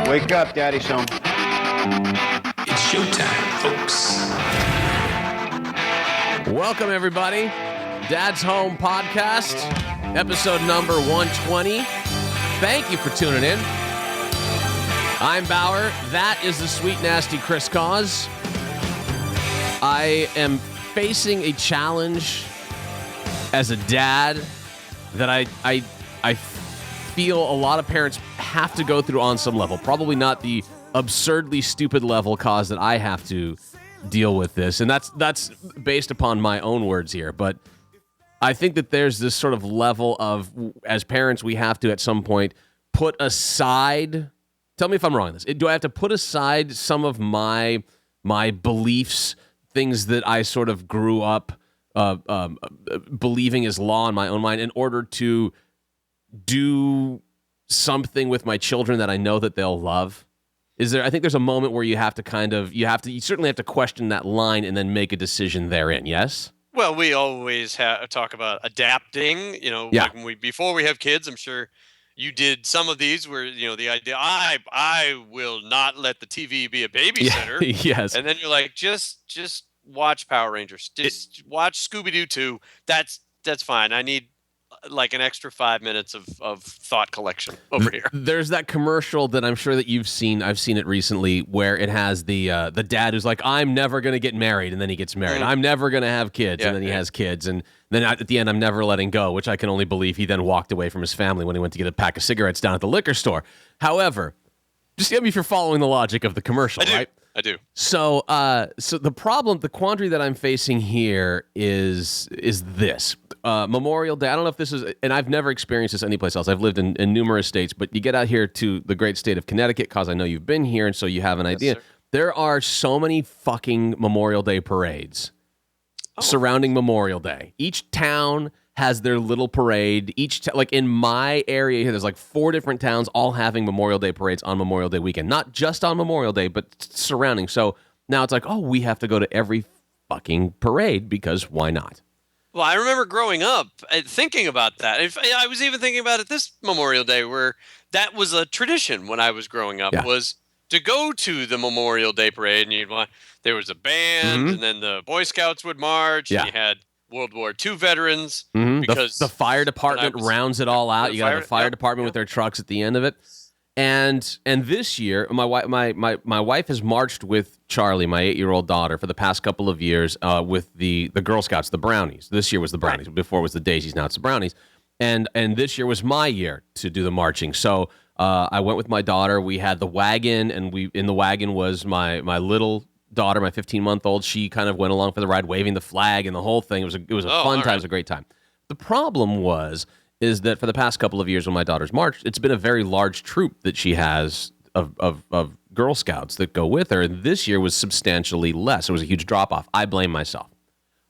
Wake up, Daddy's home. It's showtime, folks. Welcome, everybody. Dad's Home Podcast, episode number 120. Thank you for tuning in. I'm Bauer. That is the sweet, nasty Chris Cause. I am facing a challenge as a dad that I feel a lot of parents have to go through on some level. Probably not the absurdly stupid level, Cause, that I have to deal with this. And that's based upon my own words here. But I think that there's this sort of level of, as parents, we have to at some point put aside, tell me if I'm wrong on this, do I have to put aside some of my beliefs, things that I sort of grew up believing is law in my own mind, in order to do something with my children that I know that they'll love? I think there's a moment where you certainly have to question that line and then make a decision therein, yes? Well, we always talk about adapting, Yeah. like before we have kids. I'm sure you did some of these where, the idea, I will not let the TV be a babysitter. Yeah, yes. And then you're like, just watch Power Rangers. Just watch Scooby-Doo 2. That's fine. I need like an extra 5 minutes of thought collection over here. There's that commercial that I'm sure that you've seen. I've seen it recently, where it has the dad who's like, I'm never going to get married, and then he gets married. I'm never going to have kids, and then he has kids. And then at the end, I'm never letting go, which I can only believe he then walked away from his family when he went to get a pack of cigarettes down at the liquor store. However, just if you're following the logic of the commercial, right? I do. So the quandary that I'm facing here is this. Memorial Day, I don't know if this is, and I've never experienced this anyplace else. I've lived in numerous states, but you get out here to the great state of Connecticut, because I know you've been here, and so you have an idea. Sir. There are so many fucking Memorial Day parades surrounding Memorial Day. Each town has their little parade. Like in my area here, there's like 4 different towns all having Memorial Day parades on Memorial Day weekend. Not just on Memorial Day, but surrounding. So now it's like, we have to go to every fucking parade, because why not? Well, I remember growing up thinking about that. I was even thinking about it this Memorial Day, where that was a tradition when I was growing up, was to go to the Memorial Day parade. And there was a band, and then the Boy Scouts would march, and you had World War II veterans. Because the fire department rounds it all out. You got the fire department with their trucks at the end of it. And this year, my wife has marched with Charlie, my 8-year-old daughter, for the past couple of years with the Girl Scouts, the Brownies. This year was the Brownies. Before it was the Daisies. Now it's the Brownies. And this year was my year to do the marching. So I went with my daughter. We had the wagon, and in the wagon was my little daughter, my 15-month-old. She kind of went along for the ride, waving the flag and the whole thing. It was a fun time. It was a great time. The problem is that for the past couple of years when my daughter's marched, it's been a very large troop that she has of Girl Scouts that go with her. And this year was substantially less. It was a huge drop-off. I blame myself.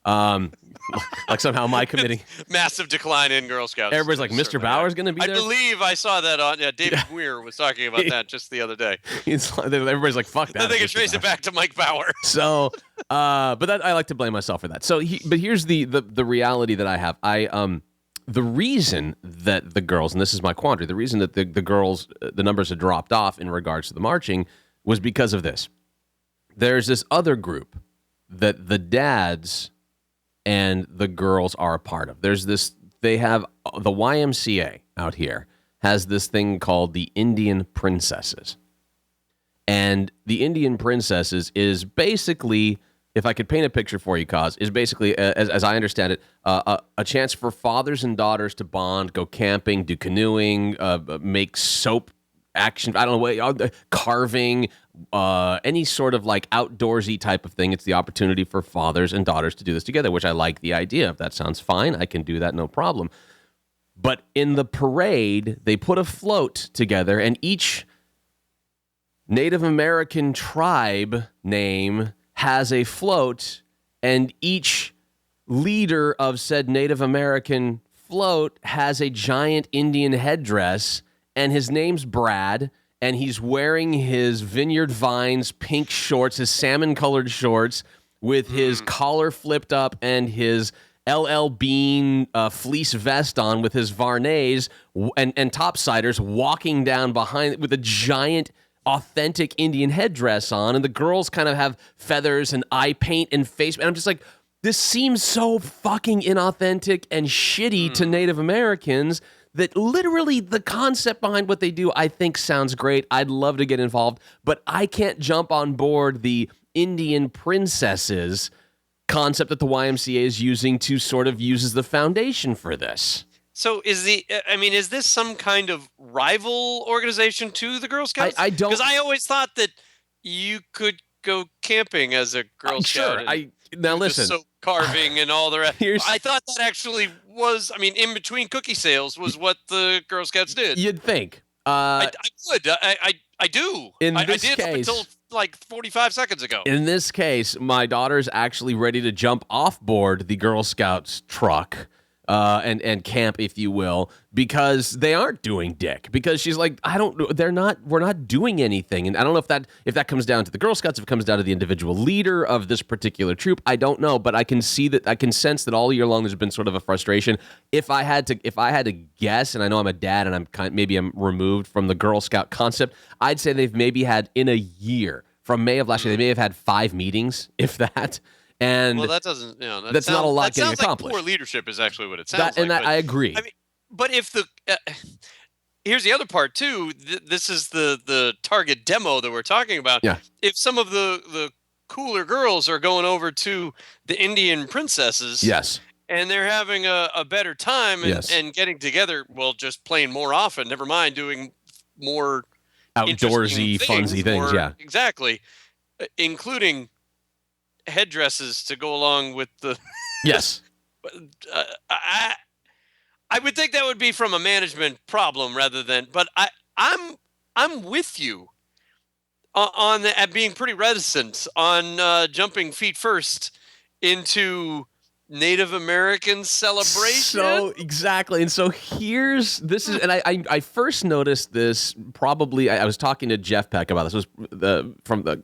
Like somehow my committee... Massive decline in Girl Scouts. Everybody's like, Mr. Bauer's going to be there? I believe I saw that on... Yeah, David Weir was talking about that just the other day. Everybody's like, fuck that. They can trace it back to Mike Bauer. So, but I like to blame myself for that. So, but here's the reality that I have. The reason that the girls, and this is my quandary, the reason that the girls, the numbers had dropped off in regards to the marching was because of this. There's this other group that the dads and the girls are a part of. They have, the YMCA out here has this thing called the Indian Princesses. And the Indian Princesses is basically, if I could paint a picture for you, Cause, is basically, as I understand it, a chance for fathers and daughters to bond, go camping, do canoeing, make soap action, I don't know, carving, any sort of like outdoorsy type of thing. It's the opportunity for fathers and daughters to do this together, which I like the idea of. That sounds fine. I can do that, no problem. But in the parade, they put a float together, and each Native American tribe name has a float, and each leader of said Native American float has a giant Indian headdress, and his name's Brad, and he's wearing his Vineyard Vines pink shorts, his salmon-colored shorts, with his collar flipped up and his LL Bean fleece vest on with his Varnays and topsiders, walking down behind with a giant authentic Indian headdress on, and the girls kind of have feathers and eye paint and face. And I'm just like, this seems so fucking inauthentic and shitty to Native Americans that literally the concept behind what they do, I think, sounds great. I'd love to get involved, but I can't jump on board the Indian princesses concept that the YMCA is using to sort of use as the foundation for this. So is this some kind of rival organization to the Girl Scouts? I don't, because I always thought that you could go camping as a Girl Scout. Sure. Now listen, soap carving and all the rest. I thought that actually was, in between cookie sales was what the Girl Scouts did. You'd think. I would. I do. I did up until like 45 seconds ago. In this case, my daughter's actually ready to jump off board the Girl Scouts truck and camp, if you will, because they aren't doing dick. Because she's like, we're not doing anything. And I don't know if that comes down to the Girl Scouts, if it comes down to the individual leader of this particular troop. I don't know, but I can sense that all year long there's been sort of a frustration. If I had to guess, and I know I'm a dad and I'm removed from the Girl Scout concept, I'd say they've maybe had in a year from May of last year, they may have had 5 meetings, if that. And that doesn't, that's not a lot getting accomplished. Like poor leadership is actually what it sounds like. I agree. But if here's the other part too. This is the target demo that we're talking about. Yeah. If some of the cooler girls are going over to the Indian princesses, yes, and they're having a better time and getting together, well, just playing more often. Never mind doing more outdoorsy, funsy things. Yeah, exactly, including headdresses to go along with the yes. I would think that would be from a management problem rather than, but I'm with you on at being pretty reticent on jumping feet first into Native American celebration. So exactly, and so and I first noticed this probably. I was talking to Jeff Peck about this. It was from the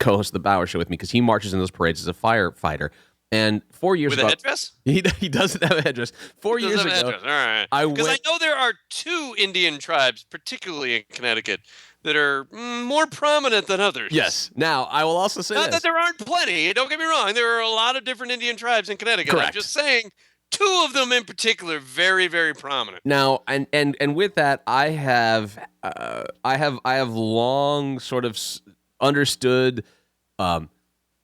co-host of the Bauer Show with me because he marches in those parades as a firefighter. And 4 years ago, with a headdress? He doesn't have a headdress. 4 years ago, all right. Because I know there are 2 Indian tribes, particularly in Connecticut, that are more prominent than others. Yes. Now, I will also say not that there aren't plenty. Don't get me wrong. There are a lot of different Indian tribes in Connecticut. Correct. I'm just saying 2 of them in particular, very, very prominent. Now, and with that, I have long sort of understood,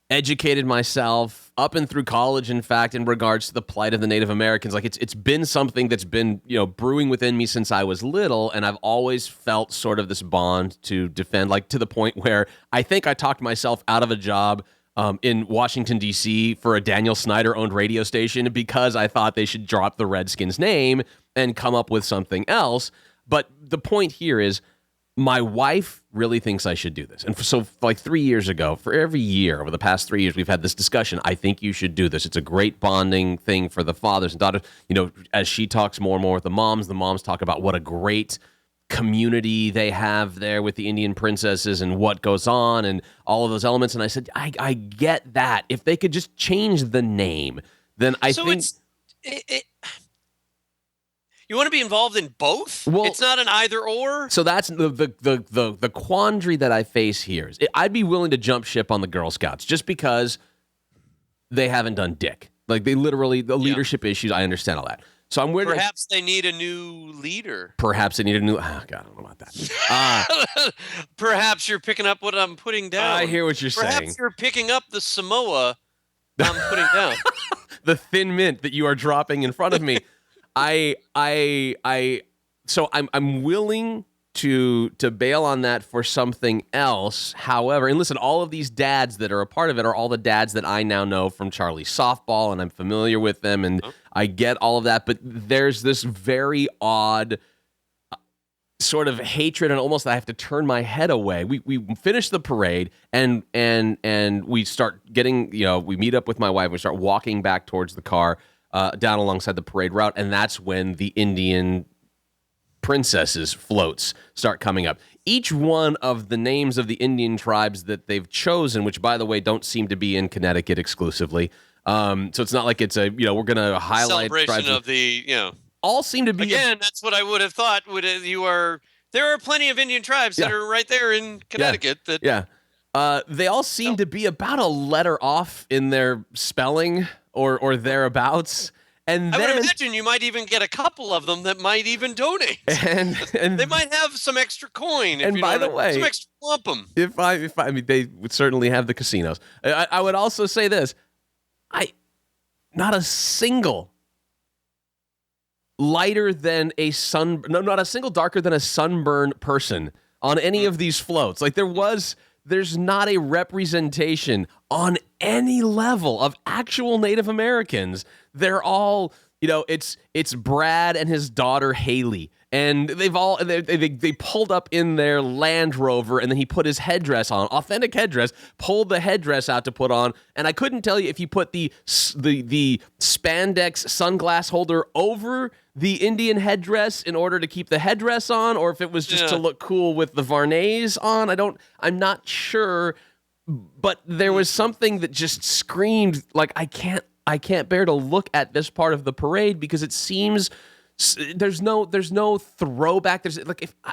educated myself up and through college, in fact, in regards to the plight of the Native Americans. Like it's been something that's been, brewing within me since I was little, and I've always felt sort of this bond to defend, like to the point where I think I talked myself out of a job in Washington, D.C. for a Daniel Snyder-owned radio station because I thought they should drop the Redskins name and come up with something else. But the point here is, my wife really thinks I should do this. And so like 3 years ago, for every year over the past 3 years, we've had this discussion. I think you should do this. It's a great bonding thing for the fathers and daughters. As she talks more and more with the moms talk about what a great community they have there with the Indian princesses and what goes on and all of those elements. And I said, I get that. If they could just change the name, then I think... You want to be involved in both? Well, it's not an either or. So that's the quandary that I face here. I'd be willing to jump ship on the Girl Scouts just because they haven't done dick. Like they literally, the leadership issues. I understand all that. So I'm worried. Perhaps they need a new leader. Perhaps they need a new. Oh God, I don't know about that. Perhaps you're picking up what I'm putting down. I hear what you're saying. Perhaps you're picking up the Samoa I'm putting down. The thin mint that you are dropping in front of me. So I'm willing to bail on that for something else. However, and listen, all of these dads that are a part of it are all the dads that I now know from Charlie's softball, and I'm familiar with them, and I get all of that. But there's this very odd sort of hatred, and almost I have to turn my head away. We finish the parade, and we start getting, we meet up with my wife, we start walking back towards the car. Down alongside the parade route, and that's when the Indian princesses floats start coming up. Each one of the names of the Indian tribes that they've chosen, which, by the way, don't seem to be in Connecticut exclusively. So it's not like it's a, we're going to highlight celebration tribes of the, all seem to be again. That's what I would have thought. You are there are plenty of Indian tribes that are right there in Connecticut. They all seem to be about a letter off in their spelling or thereabouts. And I then, would imagine you might even get a couple of them that might even donate. And they might have some extra coin. And by the way, some extra wampum. If I mean, they would certainly have the casinos. I would also say this: not a single lighter than a not a single darker than a sunburned person on any of these floats. Like there's not a representation on any level of actual Native Americans. They're all, it's Brad and his daughter Haley, and they pulled up in their Land Rover, and then he put his headdress on, authentic headdress, pulled the headdress out to put on, and I couldn't tell you if he put the spandex sunglass holder over the Indian headdress in order to keep the headdress on, or if it was just to look cool with the varnays on. I'm not sure, but there was something that just screamed like I can't bear to look at this part of the parade because it seems there's no throwback. There's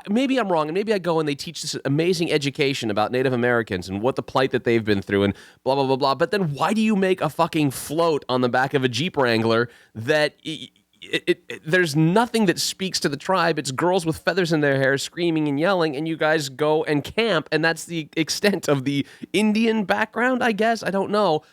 maybe I'm wrong, and maybe I go and they teach this amazing education about Native Americans and what the plight that they've been through and blah blah blah blah. But then why do you make a fucking float on the back of a Jeep Wrangler that there's nothing that speaks to the tribe? It's girls with feathers in their hair screaming and yelling, and you guys go and camp, and that's the extent of the Indian background, I guess. I don't know.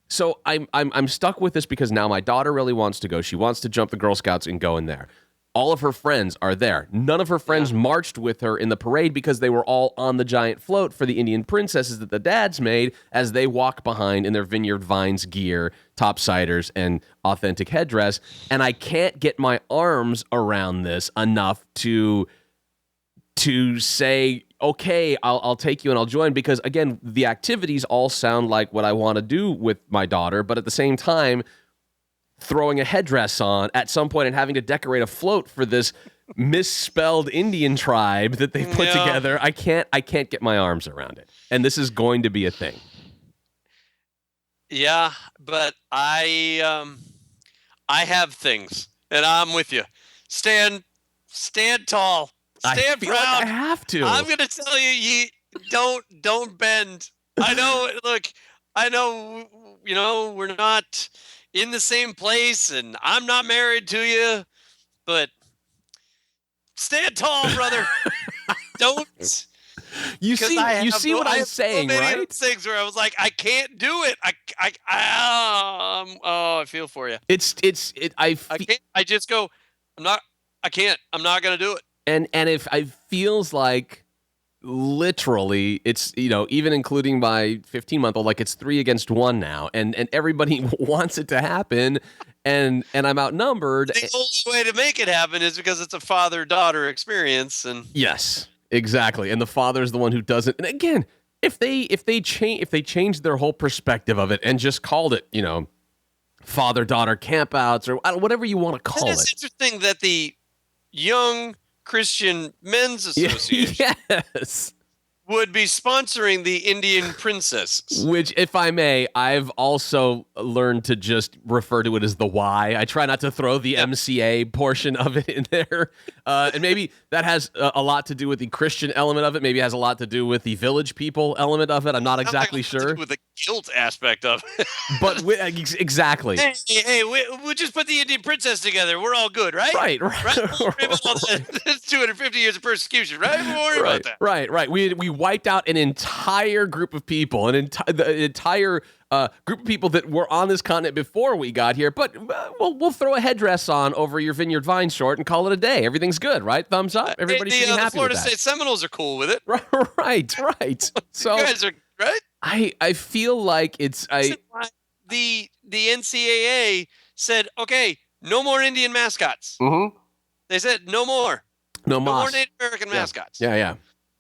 So I'm stuck with this because now my daughter really wants to go. She wants to jump the Girl Scouts and go in there. All of her friends are there. None of her friends marched with her in the parade because they were all on the giant float for the Indian princesses that the dads made as they walk behind in their Vineyard Vines gear, topsiders, and authentic headdress. And I can't get my arms around this enough to say, okay, I'll take you and I'll join, because again, the activities all sound like what I want to do with my daughter, but at the same time, throwing a headdress on at some point and having to decorate a float for this misspelled Indian tribe that they've put together, I can't get my arms around it. And this is going to be a thing. Yeah, but I have things, and I'm with you. Stand tall. Stand proud. Like I have to. I'm gonna tell you, don't bend. I know. Look, I know. We're not in the same place, and I'm not married to you, but stand tall, brother. Don't. You see what I'm saying, right? Things where I was like, I can't do it. I feel for you. I just go. I can't. I'm not gonna do it. And if it feels like literally it's, even including my 15-month-old, like it's 3 against 1 now, and everybody wants it to happen, and I'm outnumbered. The only way to make it happen is because it's a father-daughter experience, and yes, exactly. And the father's the one who doesn't. And again, if they change their whole perspective of it and just called it, father-daughter campouts or whatever you want to call it. It's interesting that the Young Christian Men's Association would be sponsoring the Indian princesses. Which, if I may, I've also learned to just refer to it as the Y. I try not to throw the MCA portion of it in there. And maybe that has a lot to do with the Christian element of it. Maybe it has a lot to do with the village people element of it. I'm not exactly sure. With the guilt aspect of it. But exactly. Hey, we'll just put the Indian princess together. We're all good, right? Right. It's 250 years of persecution, right? Don't worry about that. Right. We wiped out an entire group of people, the entire group of people that were on this continent before we got here. But we'll throw a headdress on over your Vineyard Vine short and call it a day. Everything's good, right? Thumbs up. Everybody should be happy with that. The Florida State Seminoles are cool with it. Right. So you guys are right. I feel like the NCAA said, okay, no more Indian mascots. Mm-hmm. They said no more Native American mascots. Yeah.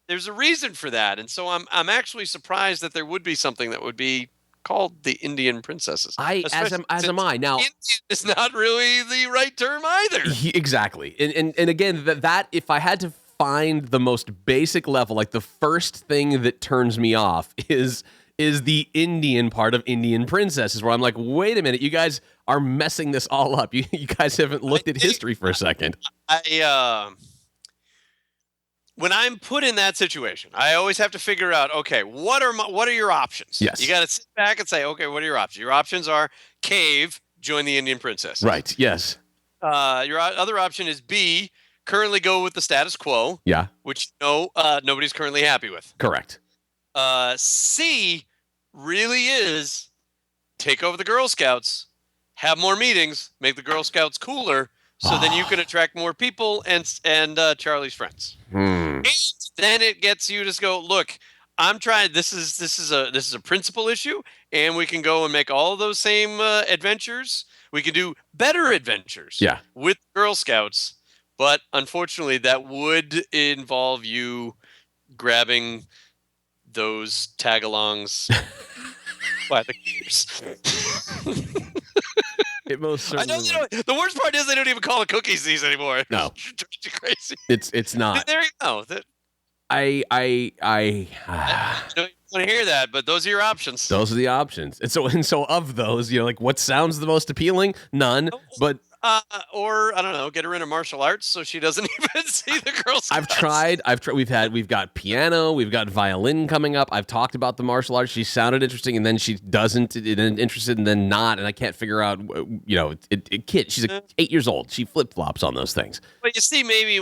There's a reason for that, and so I'm actually surprised that there would be something that would be called the Indian princesses. As am I. Now, Indian is not really the right term either. Exactly, and again, that if I had to find the most basic level, like the first thing that turns me off is the Indian part of Indian princesses, where I'm like, wait a minute, you guys are messing this all up. You guys haven't looked at history for a second. when I'm put in that situation, I always have to figure out, okay, what are your options? Yes. You got to sit back and say, okay, what are your options? Your options are cave, join the Indian princesses. Right. Yes. Your other option is B, currently go with the status quo. Yeah. Which nobody's currently happy with. Correct. C really is take over the Girl Scouts, have more meetings, make the Girl Scouts cooler, so then you can attract more people and Charlie's friends. And then it gets you to go, look, I'm trying. This is a principal issue, and we can go and make all those same adventures. We can do better adventures with Girl Scouts, but unfortunately, that would involve you grabbing those tag-alongs by the ears. It most certainly. I know the worst part is they don't even call it cookies these anymore. No, it drives you crazy. It's not. There you go. I don't want to hear that, but those are your options. Those are the options. And so of those, like what sounds the most appealing? None. But or I don't know, get her into martial arts so she doesn't even see the Girl Scouts. I've tried. We've got piano, we've got violin coming up. I've talked about the martial arts. She sounded interesting, and then she doesn't interested, and then not. And I can't figure out. Kid. She's 8 years old. She flip flops on those things. But you see, maybe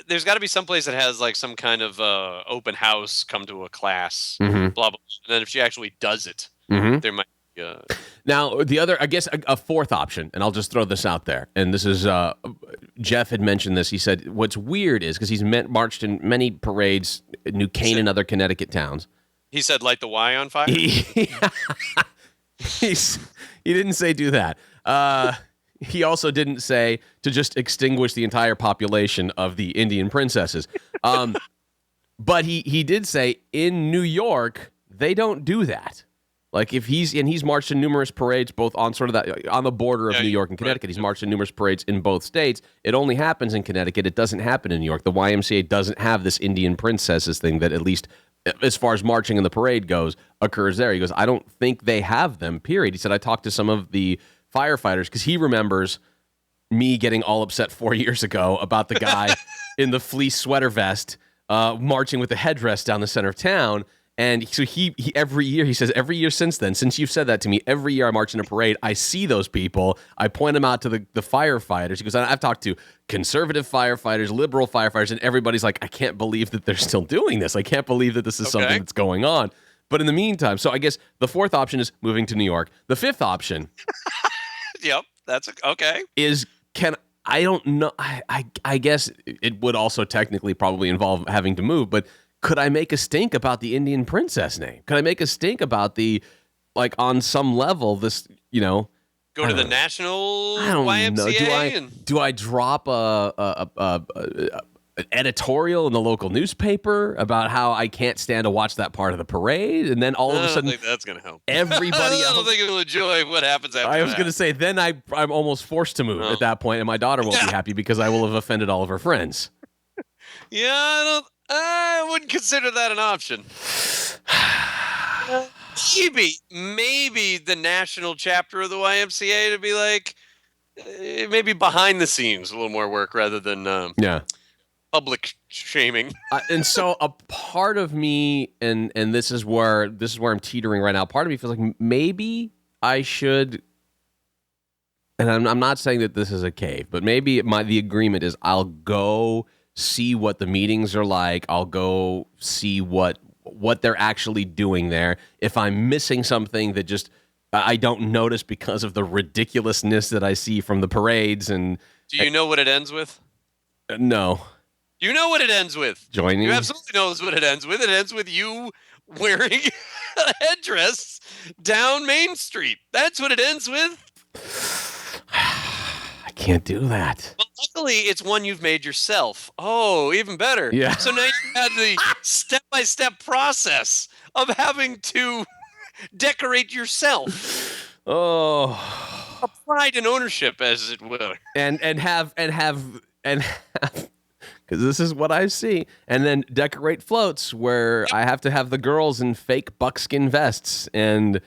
there's got to be some place that has like some kind of open house, come to a class, blah blah. Blah. And then if she actually does it, there might. Now, the other, I guess, a fourth option, and I'll just throw this out there, and this is, Jeff had mentioned this. He said, what's weird is, because he's marched in many parades in New Canaan and other Connecticut towns. He said, light the Y on fire? He didn't say do that. He also didn't say to just extinguish the entire population of the Indian princesses. But he did say, in New York, they don't do that. Like if he's marched in numerous parades, both on sort of that on the border of New York and Connecticut. He's marched in numerous parades in both states. It only happens in Connecticut. It doesn't happen in New York. The YMCA doesn't have this Indian princesses thing that, at least as far as marching in the parade goes, occurs there. He goes, I don't think they have them, period. He said, I talked to some of the firefighters because he remembers me getting all upset 4 years ago about the guy in the fleece sweater vest marching with the headdress down the center of town. And so he every year, he says, every year since then, since you've said that to me, every year I march in a parade, I see those people, I point them out to the firefighters. He goes, I've talked to conservative firefighters, liberal firefighters, and everybody's like, I can't believe that they're still doing this. I can't believe that this is something that's going on. But in the meantime, so I guess the fourth option is moving to New York. The fifth option yep, that's okay. Is I don't know. I guess it would also technically probably involve having to move, but could I make a stink about the Indian princess name? Could I make a stink about like on some level, this, go to the national YMCA? Do I drop an editorial in the local newspaper about how I can't stand to watch that part of the parade? And then all of a sudden, I don't think that's going to help. Everybody else. I don't think it'll enjoy what happens after I was going to say, then I'm almost forced to move at that point, and my daughter won't be happy because I will have offended all of her friends. Yeah, I wouldn't consider that an option. Maybe the national chapter of the YMCA to be like, maybe behind the scenes, a little more work rather than public shaming. And so a part of me, and this is where I'm teetering right now. Part of me feels like maybe I should. And I'm not saying that this is a cave, but maybe the agreement is I'll go see what the meetings are like. I'll go see what they're actually doing there. If I'm missing something that just I don't notice because of the ridiculousness that I see from the parades. And do you know what it ends with? No. You know what it ends with. Joining? You absolutely know what it ends with. It ends with you wearing a headdress down Main Street. That's what it ends with. I can't do that. Well, luckily, it's one you've made yourself. Oh, even better. Yeah. So now you had the step-by-step process of having to decorate yourself. Oh. A pride and ownership, as it were. And have because this is what I see, and then decorate floats where I have to have the girls in fake buckskin vests and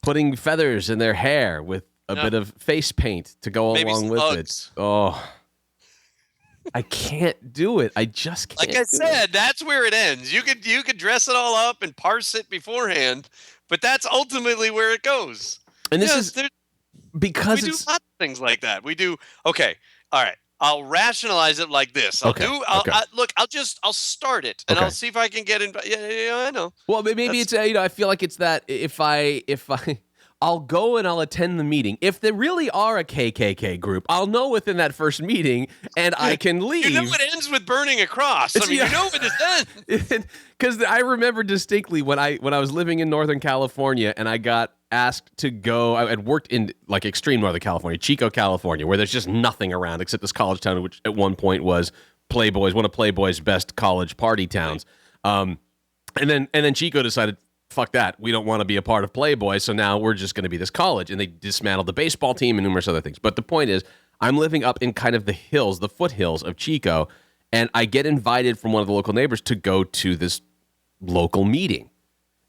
putting feathers in their hair with a bit of face paint to go along with it. Oh, I can't do it. I just can't. Like I said, that's where it ends. You could dress it all up and parse it beforehand, but that's ultimately where it goes. And this is because we do lots of things like that. We do. Okay. All right. I'll rationalize it like this. I'll start it and I'll see if I can get in. Yeah, I know. Well, maybe it's I feel like it's that if I'll go and I'll attend the meeting. If they really are a KKK group, I'll know within that first meeting and I can leave. You know it ends with burning a cross. I mean, you know what it ends. Because I remember distinctly when I was living in Northern California and I got asked to go. I had worked in like extreme Northern California, Chico, California, where there's just nothing around except this college town, which at one point was one of Playboy's best college party towns. And then Chico decided, fuck that, we don't want to be a part of Playboy, so now we're just going to be this college. And they dismantled the baseball team and numerous other things. But the point is, I'm living up in kind of the hills, the foothills of Chico, and I get invited from one of the local neighbors to go to this local meeting.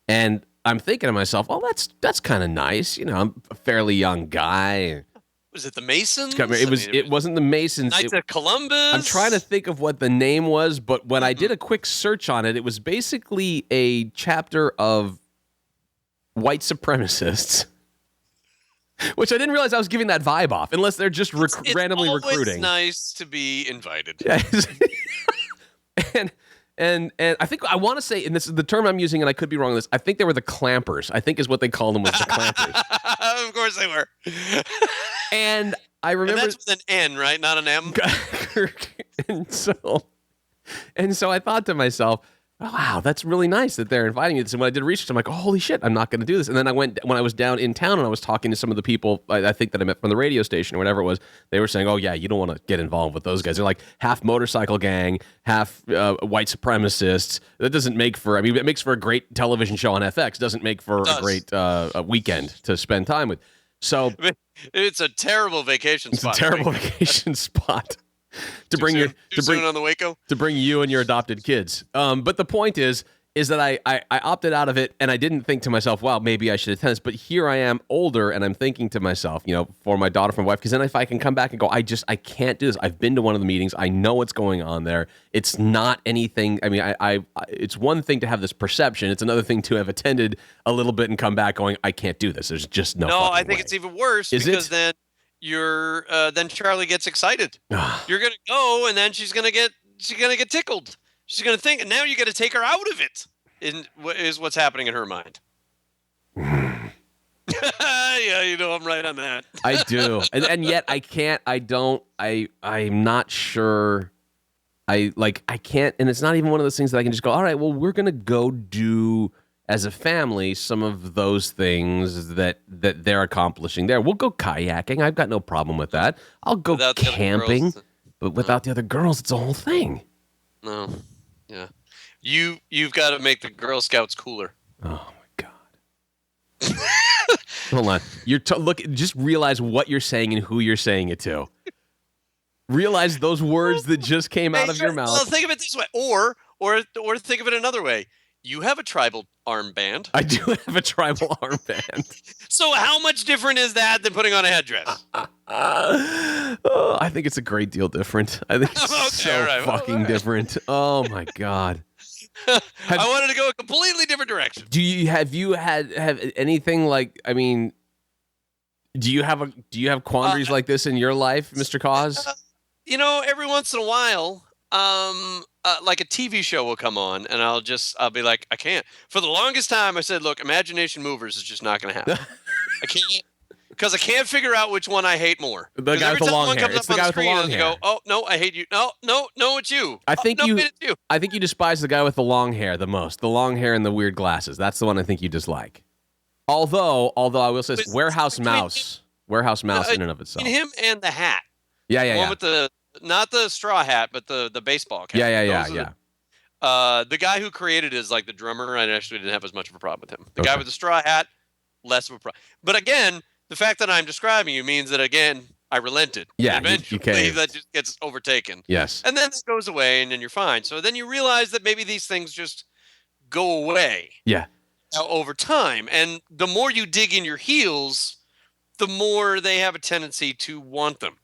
And I'm thinking to myself, oh, that's kind of nice. You know, I'm a fairly young guy. Was it the Masons? It wasn't the Masons. Knights of Columbus? I'm trying to think of what the name was, but when I did a quick search on it, it was basically a chapter of white supremacists, which I didn't realize I was giving that vibe off, unless they're just randomly recruiting. It's nice to be invited. Yeah. And I think I want to say, and this is the term I'm using, and I could be wrong on this, I think they were the clampers. I think is what they called them, was the clampers. Of course they were. And I remember... And that's with an N, right? Not an M? and so I thought to myself, oh, wow, that's really nice that they're inviting me to this. And when I did research, I'm like, oh, holy shit, I'm not going to do this. And then when I was down in town and I was talking to some of the people I think that I met from the radio station or whatever it was, they were saying, oh, yeah, you don't want to get involved with those guys. They're like half motorcycle gang, half white supremacists. That doesn't make for, it makes for a great television show on FX. Doesn't make for a great weekend to spend time with. So it's a terrible vacation spot. It's a terrible vacation spot. To bring on the Waco, to bring you and your adopted kids. But the point is that I opted out of it, and I didn't think to myself, wow, maybe I should attend this. But here I am older, and I'm thinking to myself, for my daughter, for my wife, because then if I can come back and go, I can't do this. I've been to one of the meetings. I know what's going on there. It's not anything. It's one thing to have this perception. It's another thing to have attended a little bit and come back going, I can't do this. There's just no. No, I think way. It's even worse because then then Charlie gets excited. You're gonna go, and then she's gonna get tickled. She's gonna think, and now you got to take her out of it. Is what's happening in her mind. Yeah, I'm right on that. I do, and yet I can't. I don't. I'm not sure. I can't, and it's not even one of those things that I can just go, all right, well, we're gonna go do as a family some of those things that they're accomplishing there. We'll go kayaking. I've got no problem with that. I'll go camping, but without the other girls, it's a whole thing. No. Yeah. You've got to make the Girl Scouts cooler. Oh my God. Hold on. Just realize what you're saying and who you're saying it to. Realize those words that just came out of your mouth. Well, think of it this way, or think of it another way. You have a tribal armband. I do have a tribal armband. So how much different is that than putting on a headdress? I think it's a great deal different. I think it's fucking different. Oh my God. I wanted to go a completely different direction. Have you had anything like, do you have quandaries like this in your life, Mr. Cause? Every once in a while, like a TV show will come on, and I'll be like, I can't. For the longest time, I said, look, Imagination Movers is just not going to happen. I can't, because I can't figure out which one I hate more. The guy with the long hair. It's the guy with the long hair. Go, oh no, I hate you. No, it's you. I think you despise the guy with the long hair the most. The long hair and the weird glasses. That's the one I think you dislike. Although I will say, Warehouse Mouse in and of itself. Him and the hat. Yeah. One with not the straw hat, but the baseball cap. Yeah. The guy who created it is like the drummer. I actually didn't have as much of a problem with him. The guy with the straw hat, less of a problem. But again, the fact that I'm describing you means that, again, I relented. Yeah, eventually that just gets overtaken. Yes. And then it goes away, and then you're fine. So then you realize that maybe these things just go away. Yeah. Over time. And the more you dig in your heels, the more they have a tendency to want them.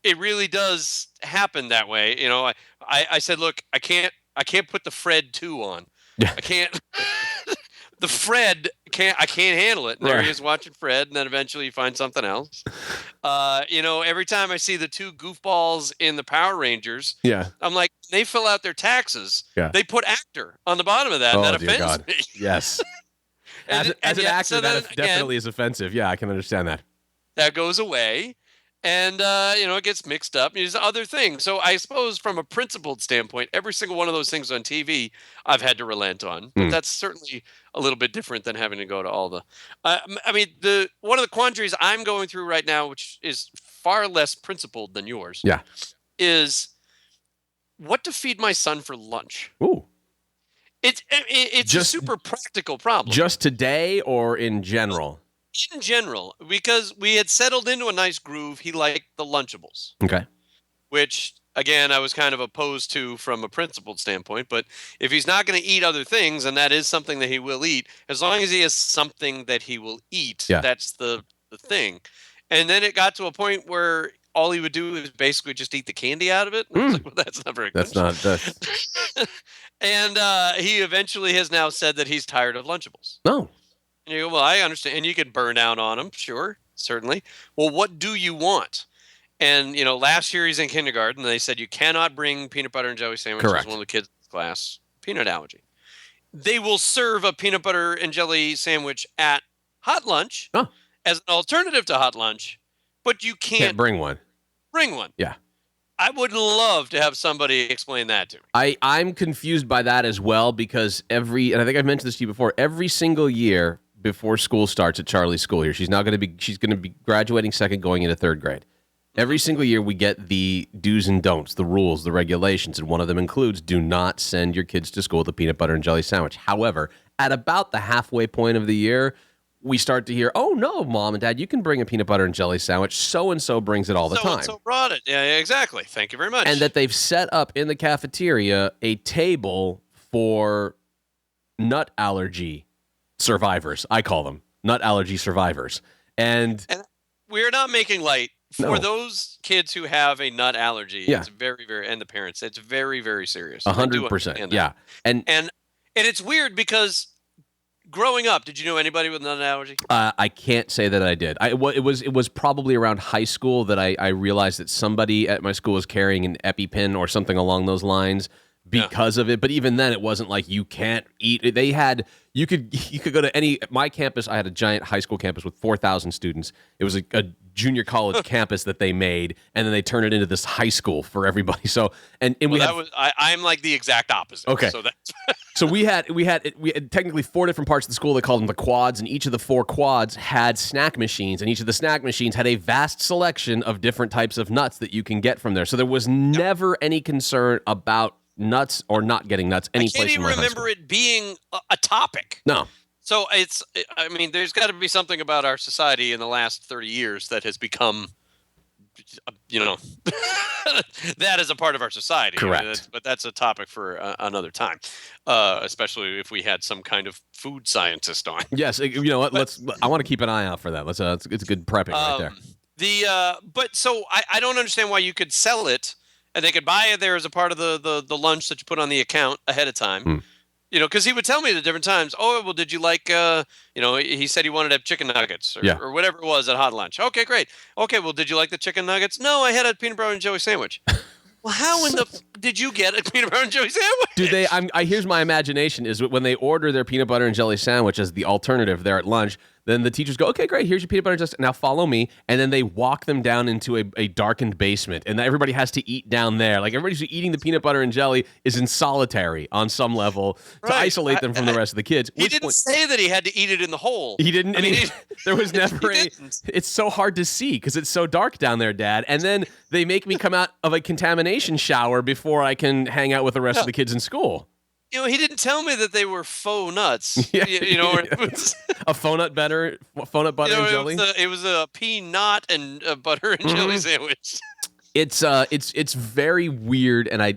it really does happen that way. You know, I said, look, I can't put the Fred 2 on. Yeah. I can't. The Fred I can't handle it. And there Right. he is watching Fred, and then eventually you find something else. You know, every time I see the two goofballs in the Power Rangers, Yeah. I'm like, they fill out their taxes. Yeah. They put actor on the bottom of that, and Oh, that dear offends God. me. Yes. And As an yet- actor, so then that again, definitely is offensive. Yeah, I can understand that. that goes away. And, you know, it gets mixed up. There's other things. So I suppose from a principled standpoint, every single one of those things on TV, I've had to relent on. But that's certainly a little bit different than having to go to all the. I mean, one of the quandaries I'm going through right now, which is far less principled than yours, Yeah. is what to feed my son for lunch. Ooh. It's a Just- super practical problem. Just today or in general? In general, because we had settled into a nice groove. He liked the Lunchables. Okay. Which again I was kind of opposed to from a principled standpoint, but if he's not going to eat other things, and that is something that he will eat, as long as he has something that he will eat, that's the thing. And then it got to a point where all he would do is basically just eat the candy out of it. And I was like, well, that's not very good. That's not. And he eventually has now said that he's tired of Lunchables. No. And you go, well, I understand. And you can burn out on him. Sure, certainly. Well, what do you want? And, you know, last year he's in kindergarten. They said you cannot bring peanut butter and jelly sandwiches. Correct. One of the kids in his class, peanut allergy. They will serve a peanut butter and jelly sandwich at hot lunch as an alternative to hot lunch, but you can't bring one. Bring one. Yeah. I would love to have somebody explain that to me. I'm confused by that as well, because and I think I've mentioned this to you before, every single year before school starts at Charlie's school here, she's going to be graduating second, going into third grade. Every single year we get the do's and don'ts, the rules, the regulations, and one of them includes do not send your kids to school with a peanut butter and jelly sandwich. However, at about the halfway point of the year, we start to hear, oh, no, Mom and Dad, you can bring a peanut butter and jelly sandwich. So-and-so brings it all the time. So-and-so brought it. Yeah, exactly. Thank you very much. And that they've set up in the cafeteria a table for nut allergy survivors. I call them nut allergy survivors. And we're not making light. For No. those kids who have a nut allergy, Yeah. it's very, very, and the parents, it's very, very serious. 100%. Yeah. And it's weird because growing up, did you know anybody with nut allergy? I can't say that I did. It was probably around high school that I realized that somebody at my school was carrying an EpiPen or something along those lines because of it. But even then, it wasn't like you can't eat. They had you could go to my campus. I had a giant high school campus with 4,000 students. It was a junior college campus that they made, and then they turned it into this high school for everybody. So I'm like the exact opposite. Okay. So that's So we had technically 4 different parts of the school. They called them the quads, and each of the 4 quads had snack machines, and each of the snack machines had a vast selection of different types of nuts that you can get from there. So there was never any concern about nuts or not getting nuts any place in my high school. I can't even remember it being a topic. No. So there's got to be something about our society in the last 30 years that has become, that is a part of our society. Correct. But that's a topic for another time, especially if we had some kind of food scientist on. Yes, you know what? I want to keep an eye out for that. It's good prepping right there. But so I don't understand why you could sell it and they could buy it there as a part of the lunch that you put on the account ahead of time. Because he would tell me at different times, oh, well, did you like, he said he wanted to have chicken nuggets or whatever it was at hot lunch. Okay, great. Okay, well, did you like the chicken nuggets? No, I had a peanut butter and jelly sandwich. Well, how in the did you get a peanut butter and jelly sandwich? Do they? Here's my imagination: is when they order their peanut butter and jelly sandwich as the alternative there at lunch. Then the teachers go, okay, great. Here's your peanut butter and jelly. Now follow me, and then they walk them down into a darkened basement, and everybody has to eat down there. Like everybody who's eating the peanut butter and jelly is in solitary on some level to isolate them from the rest of the kids. He didn't say that he had to eat it in the hole. He didn't. There was never it's so hard to see because it's so dark down there, Dad. And then they make me come out of a contamination shower before I can hang out with the rest of the kids in school. He didn't tell me that they were faux nuts. A faux nut butter and jelly. It was a peanut and butter and jelly sandwich. It's very weird, and I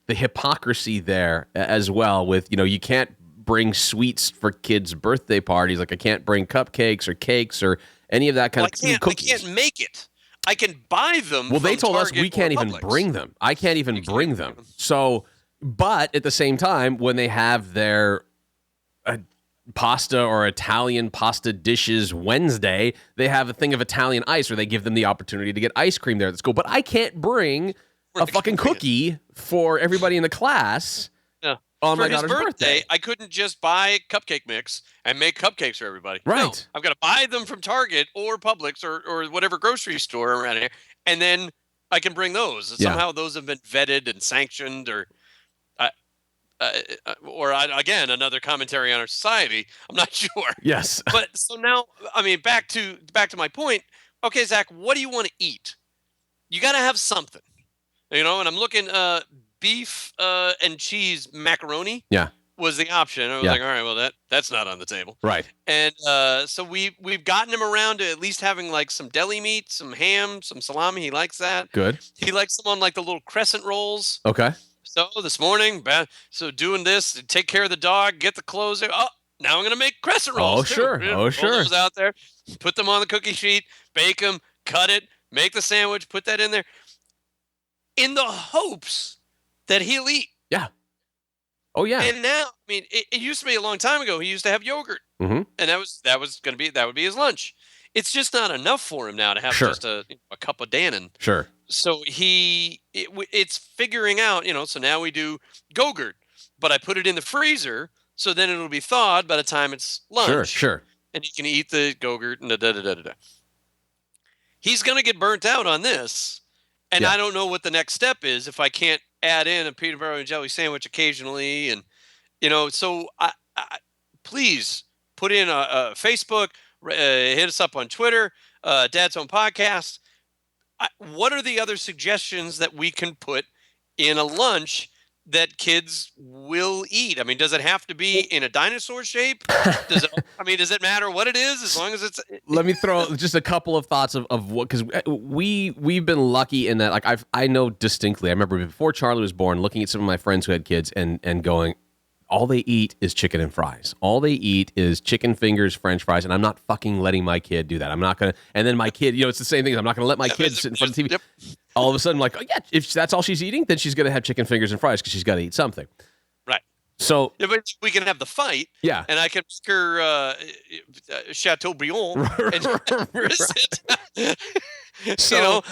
the hypocrisy there as well. With you can't bring sweets for kids' birthday parties. Like I can't bring cupcakes or cakes or any of that kind of cookies. I can't make it. I can buy them. Well, from they told us Target we can't or even Publix. bring them. I can't even bring them. So, but at the same time, when they have their pasta or Italian pasta dishes Wednesday, they have a thing of Italian ice where they give them the opportunity to get ice cream there at school. But I can't bring a fucking cookie for everybody in the class. Yeah. On for my his daughter's birthday. I couldn't just buy cupcake mix and make cupcakes for everybody. Right. No, I've got to buy them from Target or Publix or whatever grocery store around here, and then I can bring those. Yeah. Somehow those have been vetted and sanctioned, again, another commentary on our society. I'm not sure. Yes. But so now, I mean, back to my point. Okay, Zach, what do you want to eat? You got to have something, and I'm looking. Beef and cheese macaroni. Yeah. Was the option. I was like, all right, well that's not on the table. Right. And so we've gotten him around to at least having like some deli meat, some ham, some salami. He likes that. Good. He likes them on like the little crescent rolls. Okay. So this morning, so doing this, take care of the dog, get the clothes. Oh, now I'm gonna make crescent rolls. Oh, sure. Oh, sure. Roll those out there, put them on the cookie sheet, bake them, cut it, make the sandwich, put that in there, in the hopes that he'll eat. Yeah. Oh yeah. And now, I mean, it used to be a long time ago. He used to have yogurt, Mm-hmm. and that would be his lunch. It's just not enough for him now to have just a cup of Dannon. Sure. So it's figuring out, So now we do Go-Gurt, but I put it in the freezer, so then it'll be thawed by the time it's lunch. Sure. And he can eat the Go-Gurt and da. He's gonna get burnt out on this, and I don't know what the next step is if I can't add in a peanut butter and jelly sandwich occasionally, and so I please put in a Facebook, hit us up on Twitter, Dad's Home Podcast. What are the other suggestions that we can put in a lunch that kids will eat? I mean, does it have to be in a dinosaur shape? Does it matter what it is as long as it's? Let me throw just a couple of thoughts of what, because we've been lucky in that, like, I know distinctly. I remember before Charlie was born, looking at some of my friends who had kids and going, all they eat is chicken and fries. All they eat is chicken fingers, French fries, and I'm not fucking letting my kid do that. I'm not gonna. And then my kid, it's the same thing. I'm not gonna let my kid sit in front of the TV. Yep. All of a sudden, like, oh yeah, if that's all she's eating, then she's gonna have chicken fingers and fries because she's got to eat something. Right. So but we can have the fight. Yeah. And I can make her Chateaubriand. And So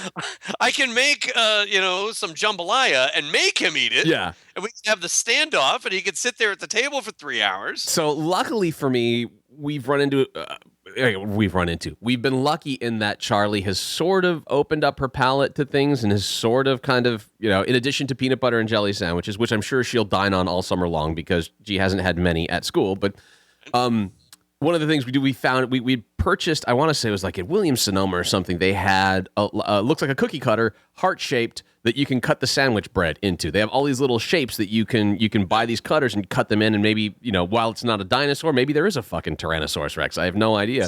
I can make some jambalaya and make him eat it. Yeah. And we can have the standoff, and he can sit there at the table for 3 hours. So luckily for me, we've been lucky in that Charlie has sort of opened up her palate to things and has sort of kind of, in addition to peanut butter and jelly sandwiches, which I'm sure she'll dine on all summer long because she hasn't had many at school. But one of the things we found, we purchased, I want to say it was like at Williams-Sonoma or something, they had, looks like a cookie cutter, heart-shaped, that you can cut the sandwich bread into. They have all these little shapes that you can buy these cutters and cut them in, and maybe, while it's not a dinosaur, maybe there is a fucking Tyrannosaurus Rex. I have no idea.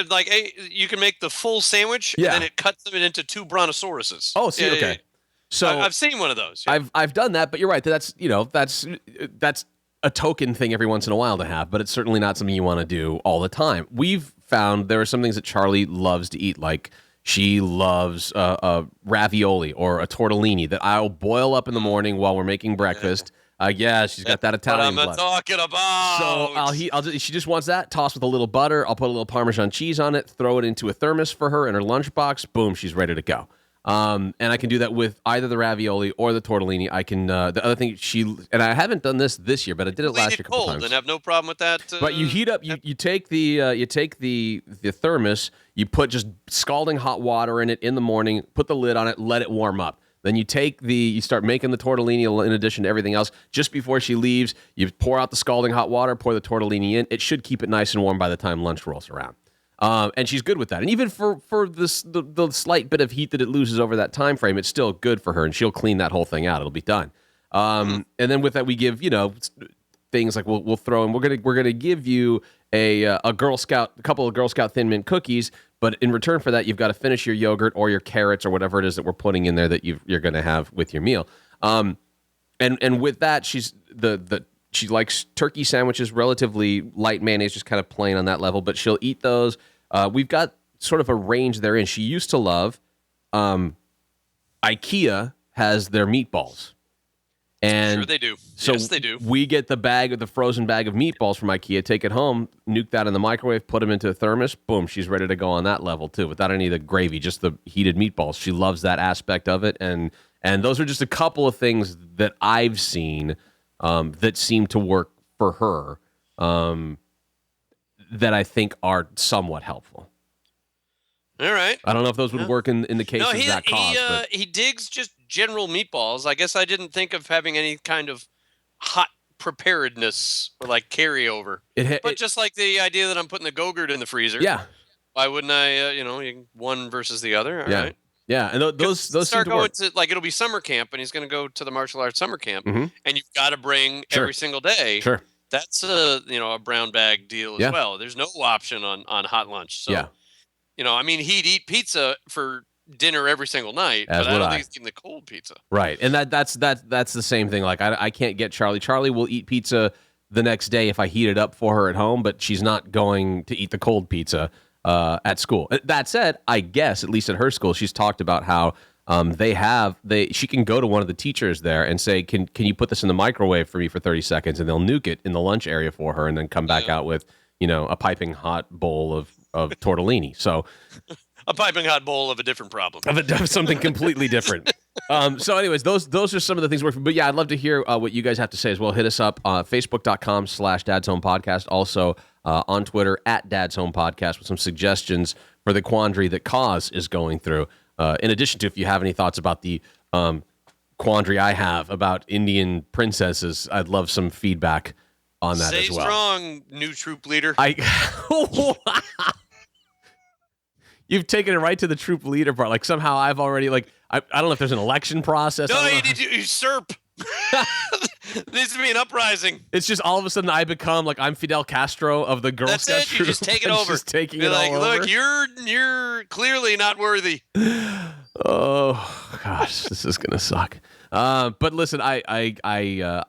Like, you can make the full sandwich, and then it cuts them into 2 brontosauruses. Oh, see, okay. Yeah. So I've seen one of those. Yeah. I've done that, but you're right. That's a token thing every once in a while to have, but it's certainly not something you want to do all the time. We've found there are some things that Charlie loves to eat, like she loves ravioli or a tortellini that I'll boil up in the morning while we're making breakfast. She's got that Italian blood. What I'm talking about. So she just wants that tossed with a little butter. I'll put a little Parmesan cheese on it, throw it into a thermos for her in her lunchbox. Boom, she's ready to go. And I can do that with either the ravioli or the tortellini. I can. The other thing and I haven't done this year, but I did it last year a couple times. And have no problem with that. But you heat up. You take the thermos. You put just scalding hot water in it in the morning. Put the lid on it. Let it warm up. Then you start making the tortellini in addition to everything else. Just before she leaves, you pour out the scalding hot water. Pour the tortellini in. It should keep it nice and warm by the time lunch rolls around. And she's good with that. And even for the slight bit of heat that it loses over that time frame, it's still good for her, and she'll clean that whole thing out. It'll be done. And then with that, we give things like we'll throw in. We're gonna give you a couple of Girl Scout Thin Mint cookies, but in return for that, you've got to finish your yogurt or your carrots or whatever it is that we're putting in there that you're gonna have with your meal. And with that, she likes turkey sandwiches, relatively light mayonnaise, just kind of plain on that level, but she'll eat those. We've got sort of a range therein. She used to love IKEA has their meatballs. And sure they do. So yes, they do. We get the frozen bag of meatballs from IKEA, take it home, nuke that in the microwave, put them into a thermos. Boom, she's ready to go on that level too, without any of the gravy, just the heated meatballs. She loves that aspect of it, and those are just a couple of things that I've seen that seem to work for her that I think are somewhat helpful. All right. I don't know if those would work in the case of that cause. He digs just general meatballs. I guess I didn't think of having any kind of hot preparedness or like carryover. But just like the idea that I'm putting the Go-Gurt in the freezer. Yeah. Why wouldn't I, one versus the other? All right. Yeah, and those start seem to going work. to, like, it'll be summer camp, and he's going to go to the martial arts summer camp, and you've got to bring every single day. Sure. That's a brown bag deal as well. There's no option on hot lunch. So, he'd eat pizza for dinner every single night, but I don't think he's eating the cold pizza. Right, and that's the same thing. Like I can't get Charlie. Charlie will eat pizza the next day if I heat it up for her at home, but she's not going to eat the cold pizza at school. That said, I guess at least at her school, she's talked about how she can go to one of the teachers there and say, can you put this in the microwave for me for 30 seconds, and they'll nuke it in the lunch area for her, and then come back out with a piping hot bowl of tortellini. So a piping hot bowl of a different problem. Of something completely different. So anyways, those are some of the things working. But yeah, I'd love to hear what you guys have to say as well. Hit us up facebook.com/dadshomepodcast. Also on Twitter @dadshomepodcast with some suggestions for the quandary that Cause is going through. In addition to, if you have any thoughts about the quandary I have about Indian princesses, I'd love some feedback on that as well. Stay strong, new troop leader. You've taken it right to the troop leader part. Like somehow I've already I don't know if there's an election process. No, you need to usurp. Needs to be an uprising. It's just all of a sudden I become like I'm Fidel Castro of the Girl Scout troop. You just take it over. Just taking Be it like, all look, over. you're clearly not worthy. Oh gosh, this is gonna suck. But listen, I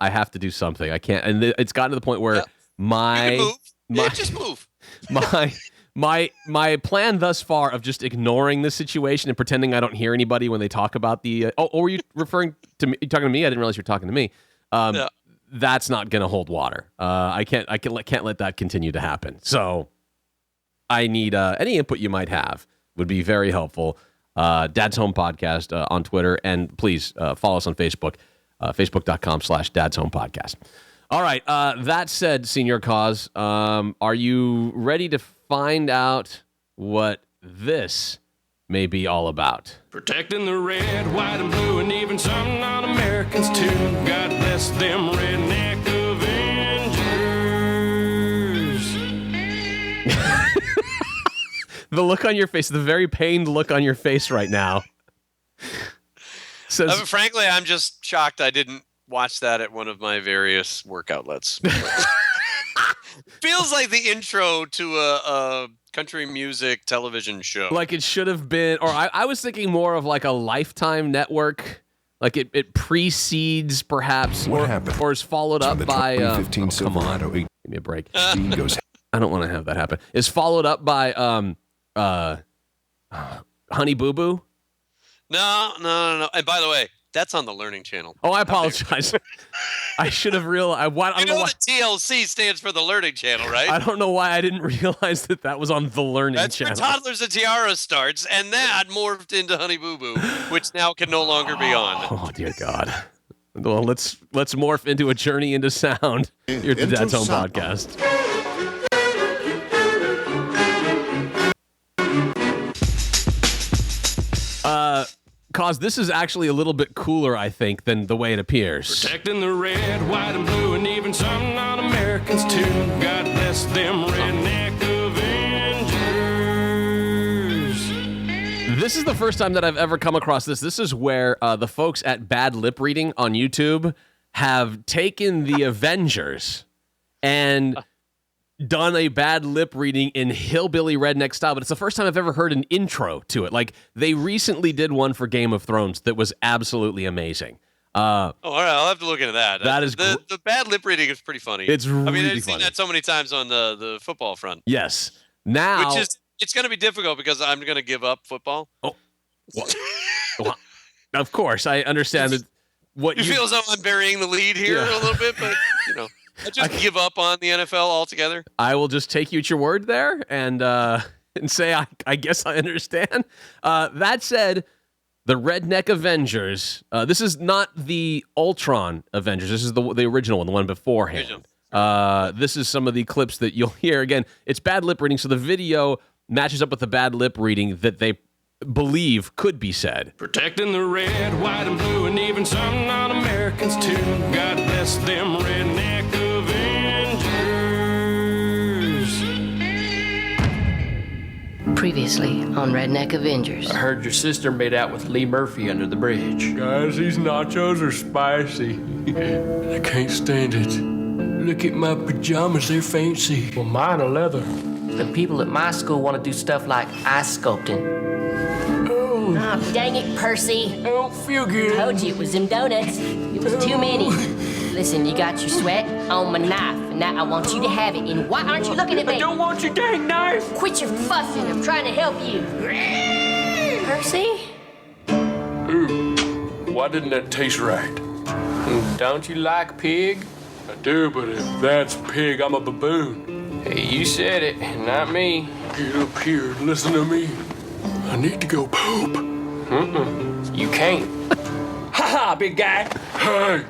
have to do something. I can't, and it's gotten to the point where you can move. Just move. My plan thus far of just ignoring this situation and pretending I don't hear anybody when they talk about the were you referring to me? You talking to me? I didn't realize you were talking to me. That's not going to hold water. I can't let that continue to happen. So I need any input you might have would be very helpful. Dad's Home Podcast on Twitter, and please follow us on Facebook, facebook.com/Dad's Home Podcast. All right. That said, Senior Cause, are you ready to find out what this may be all about? Protecting the red, white, and blue, and even some non-Americans too. God bless them redneck Avengers. The look on your face, the very pained look on your face right now. Says, frankly, I'm just shocked I didn't watch that at one of my various work outlets. Feels like the intro to a country music television show. Like it should have been, or I was thinking more of like a Lifetime network. Like it precedes perhaps, or is followed up by. Come on, give me a break. I don't want to have that happen. Is followed up by Honey Boo Boo. No. And by the way, that's on the Learning Channel. Oh, I apologize. I should have realized. I don't know why. That TLC stands for the Learning Channel, right? I don't know why I didn't realize that was on the Learning Channel. That's where Toddlers and Tiaras starts, and that morphed into Honey Boo Boo, which now can no longer be on. Oh, dear God. Well, let's morph into a journey into sound here at the Dad's Home Podcast. Cause this is actually a little bit cooler, I think, than the way it appears. Protecting the red, white, and blue, and even some non-Americans too. God bless them redneck Avengers. This is the first time that I've ever come across this. This is where the folks at Bad Lip Reading on YouTube have taken the Avengers and done a bad lip reading in hillbilly redneck style, but it's the first time I've ever heard an intro to it. Like, they recently did one for Game of Thrones that was absolutely amazing. All right, I'll have to look into that. That is the bad lip reading is pretty funny. It's really funny. I've seen that so many times on the football front. Yes. Now, it's going to be difficult because I'm going to give up football. Oh. Well, of course, I understand that. What you feel as though I'm burying the lead here a little bit, but I just give up on the NFL altogether. I will just take you at your word there and say I guess I understand. That said, the Redneck Avengers. This is not the Ultron Avengers. This is the original one, the one beforehand. This is some of the clips that you'll hear. Again, it's bad lip reading, so the video matches up with the bad lip reading that they believe could be said. Protecting the red, white, and blue, and even some non-Americans too. God bless them redneck Avengers. Previously on Redneck Avengers. I heard your sister made out with Lee Murphy under the bridge. Guys, these nachos are spicy. I can't stand it. Look at my pajamas, they're fancy. Well, mine are leather. The people at my school want to do stuff like ice sculpting. Oh, dang it, Percy. I don't feel good. Told you it was them donuts. It was too many. Listen, you got your sweat on my knife, and now I want you to have it. And why aren't you looking at me? I don't want your dang knife. Quit your fussing. I'm trying to help you. Percy? Ooh, why didn't that taste right? Don't you like pig? I do, but if that's pig, I'm a baboon. Hey, you said it, not me. Get up here and listen to me. I need to go poop. You can't. Ha-ha, big guy. Hey,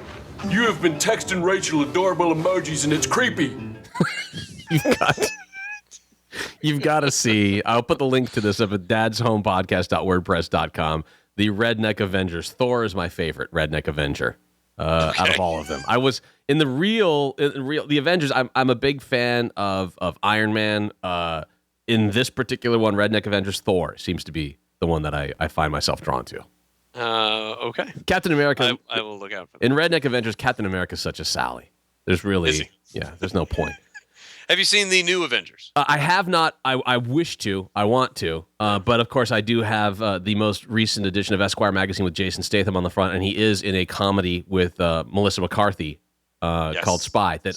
you have been texting Rachel adorable emojis, and it's creepy. You've got to see. I'll put the link to this up at dadshomepodcast.wordpress.com. The Redneck Avengers. Thor is my favorite Redneck Avenger out of all of them. I was in the Avengers. I'm a big fan of Iron Man. In this particular one, Redneck Avengers, Thor seems to be the one that I find myself drawn to. Okay. Captain America. I will look out for that. In Redneck Avengers, Captain America's such a Sally. There's really, Is he? yeah, there's no point. Have you seen the new Avengers? I have not. I wish to. I want to. But of course, I do have the most recent edition of Esquire magazine with Jason Statham on the front, and he is in a comedy with Melissa McCarthy called Spy. That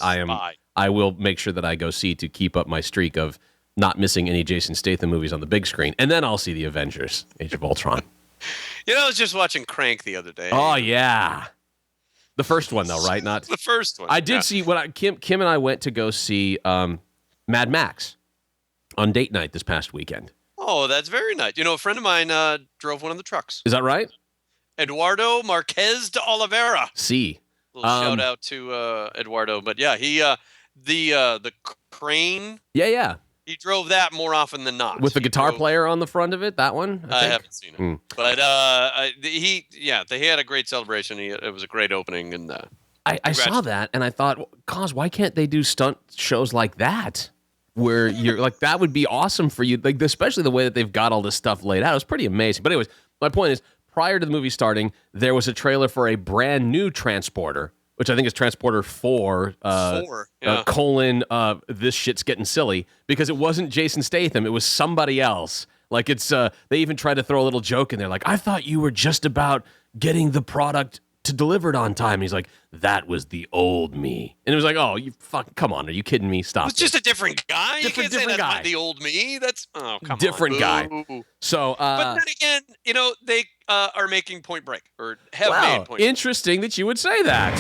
I will make sure that I go see to keep up my streak of not missing any Jason Statham movies on the big screen, and then I'll see the Avengers: Age of Ultron. I was just watching Crank the other day. Oh yeah, the first one though, right? Not the first one. I did see Kim and I went to go see Mad Max on date night this past weekend. Oh, that's very nice. A friend of mine drove one of the trucks. Is that right? Eduardo Marquez de Oliveira. See, little shout out to Eduardo, but yeah, he the crane. Yeah. He drove that more often than not. With the guitar player on the front of it, that one? I haven't seen it. But they had a great celebration. It was a great opening. And I saw that, and I thought, why can't they do stunt shows like that? Where you're like, that would be awesome for you. Like, especially the way that they've got all this stuff laid out. It was pretty amazing. But anyways, my point is, prior to the movie starting, there was a trailer for a brand new Transporter, which I think is Transporter 4, this shit's getting silly, because it wasn't Jason Statham, it was somebody else. Like, it's, they even tried to throw a little joke in there, like, I thought you were just about getting the product to delivered on time. He's like, that was the old me. And it was like, oh, you come on, are you kidding me? Stop. It's just a different guy. Different say that's guy. Not the old me. That's, come different on. guy. Boo. So, but then again, they are making Point Break, or have made Point Break. Interesting that you would say that.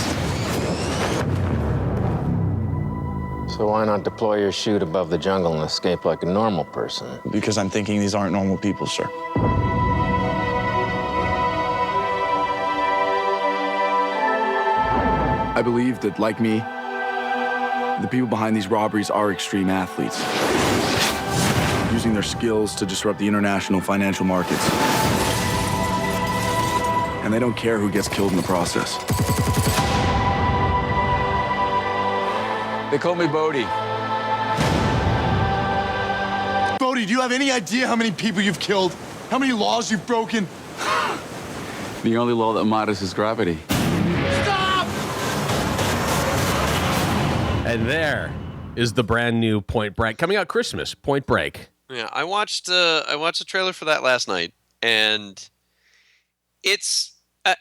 So why not deploy your chute above the jungle and escape like a normal person? Because I'm thinking these aren't normal people, sir. I believe that, like me, the people behind these robberies are extreme athletes, using their skills to disrupt the international financial markets. And they don't care who gets killed in the process. They call me Bodie. Bodie, do you have any idea how many people you've killed? How many laws you've broken? The only law that matters is gravity. Stop! And there is the brand new Point Break, coming out Christmas. Point Break. Yeah, I watched the trailer for that last night, and it's a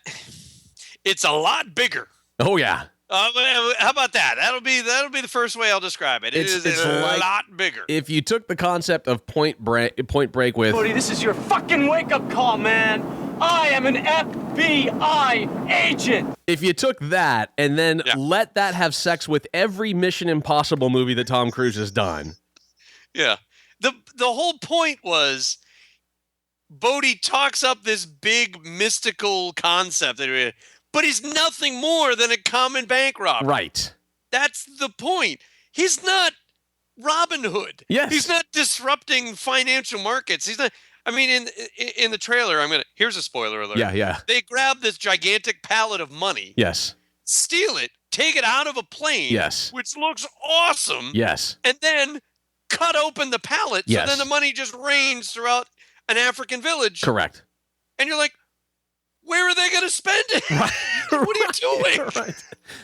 lot bigger. Oh yeah. How about that? That'll be the first way I'll describe it. It's a lot bigger. If you took the concept of Point Break with Bodie, this is your fucking wake-up call, man. I am an FBI agent. If you took that and then let that have sex with every Mission Impossible movie that Tom Cruise has done. Yeah. The whole point was Bodie talks up this big mystical concept, but he's nothing more than a common bank robber. Right. That's the point. He's not Robin Hood. Yes. He's not disrupting financial markets. He's not. I mean, in the trailer, here's a spoiler alert. Yeah. They grab this gigantic pallet of money. Yes. Steal it, take it out of a plane. Yes. Which looks awesome. Yes. And then cut open the pallet. Yes. So then the money just rains throughout an African village. Correct. And you're like, where are they going to spend it? Right. What are you doing? Right.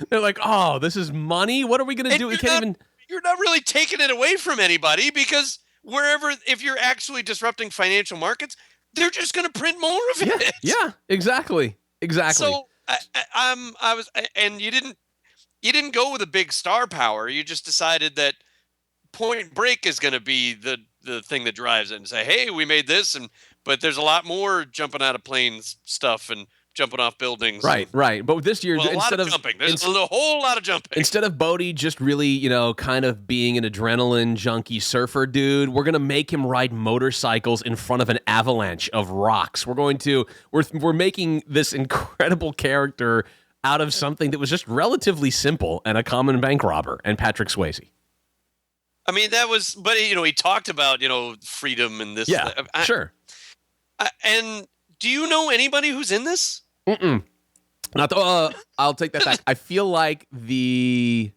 They're like, oh, this is money? What are we going to do? We can't even... You're not really taking it away from anybody because if you're actually disrupting financial markets, they're just going to print more of it. Yeah, exactly. So and you didn't go with a big star power. You just decided that Point Break is going to be the thing that drives it and say, hey, we made this, but there's a lot more jumping out of planes stuff and jumping off buildings. Right. But this year, instead of jumping, there's a whole lot of jumping. Instead of Bodie just really, kind of being an adrenaline junkie surfer dude, we're gonna make him ride motorcycles in front of an avalanche of rocks. We're making this incredible character out of something that was just relatively simple and a common bank robber and Patrick Swayze. I mean, but he talked about freedom and this. Yeah, sure. And do you know anybody who's in this? I'll take that back. I feel like the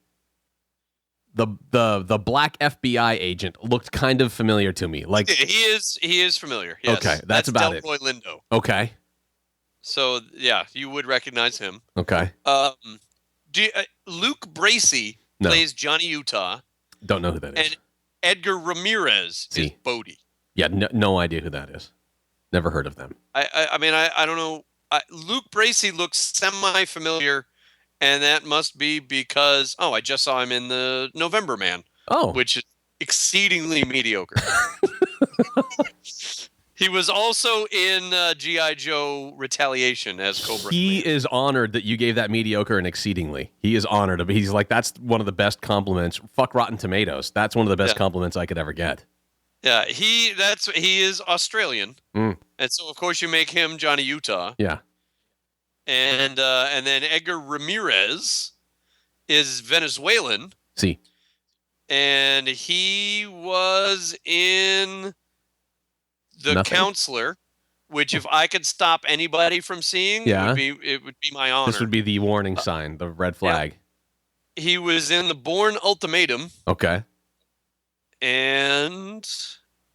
black FBI agent looked kind of familiar to me. Like he is familiar. Yes. Okay, that's about it. Delroy Lindo. Okay. So yeah, you would recognize him. Okay. Luke Bracey plays Johnny Utah. Don't know who that is. And Edgar Ramirez is Bodie. Yeah, no idea who that is. Never heard of them. I don't know. Luke Bracey looks semi-familiar, and that must be because I just saw him in the November Man. Oh, which is exceedingly mediocre. He was also in G.I. Joe Retaliation as Cobra. He is honored that you gave that mediocre and exceedingly. He is honored. He's like, that's one of the best compliments. Fuck Rotten Tomatoes. That's one of the best compliments I could ever get. Yeah, he is Australian, and so of course you make him Johnny Utah. Yeah, and then Edgar Ramirez is Venezuelan. See, and he was in The Counselor, which if I could stop anybody from seeing, it would be my honor. This would be the warning sign, the red flag. Yeah. He was in The Bourne Ultimatum. Okay. And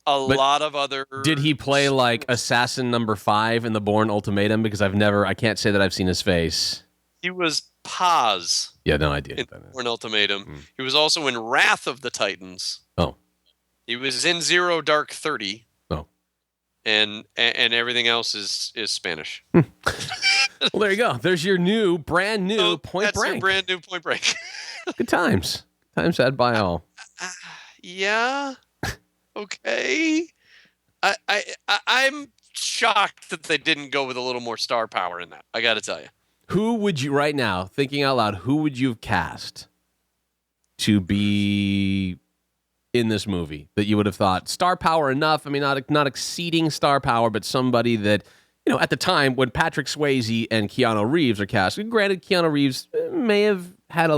a lot of other. Did he play like Assassin Number 5 in The Bourne Ultimatum? Because I can't say that I've seen his face. He was Paz. Yeah, no idea. In Bourne Ultimatum. He was also in Wrath of the Titans. Oh. He was in Zero Dark 30. Oh. And everything else is Spanish. Well, there you go. There's your brand new Point Break. That's your brand new Point Break. Good times. Times had by all. Yeah. Okay. I'm shocked that they didn't go with a little more star power in that. I got to tell you. Who would you, right now, thinking out loud, who would you have cast to be in this movie that you would have thought star power enough? I mean, not exceeding star power, but somebody that, at the time when Patrick Swayze and Keanu Reeves are cast, granted, Keanu Reeves may have had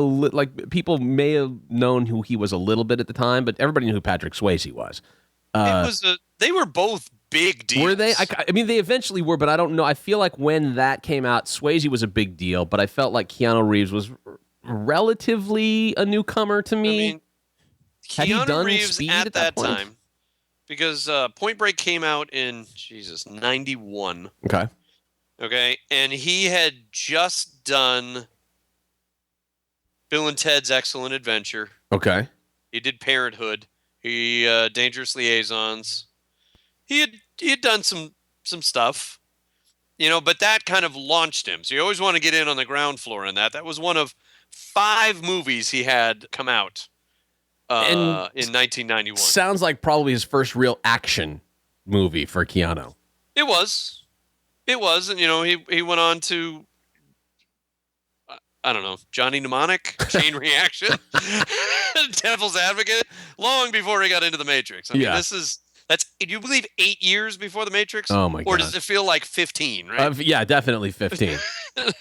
people may have known who he was a little bit at the time, but everybody knew who Patrick Swayze was. They were both big deals. Were they? I mean, they eventually were, but I don't know. I feel like when that came out, Swayze was a big deal, but I felt like Keanu Reeves was relatively a newcomer to me. I mean, Keanu Reeves at that time, because Point Break came out in 91. Okay, and he had just done Bill and Ted's Excellent Adventure. Okay. He did Parenthood. He Dangerous Liaisons. He had done some stuff, but that kind of launched him. So you always want to get in on the ground floor in that. That was one of 5 movies he had come out in 1991. Sounds like probably his first real action movie for Keanu. It was, and he went on to, I don't know, Johnny Mnemonic, Chain Reaction, Devil's Advocate, long before he got into the Matrix. I mean, that's do you believe 8 years before the Matrix? Oh my God. Or does it feel like 15? Right? Yeah, definitely 15. And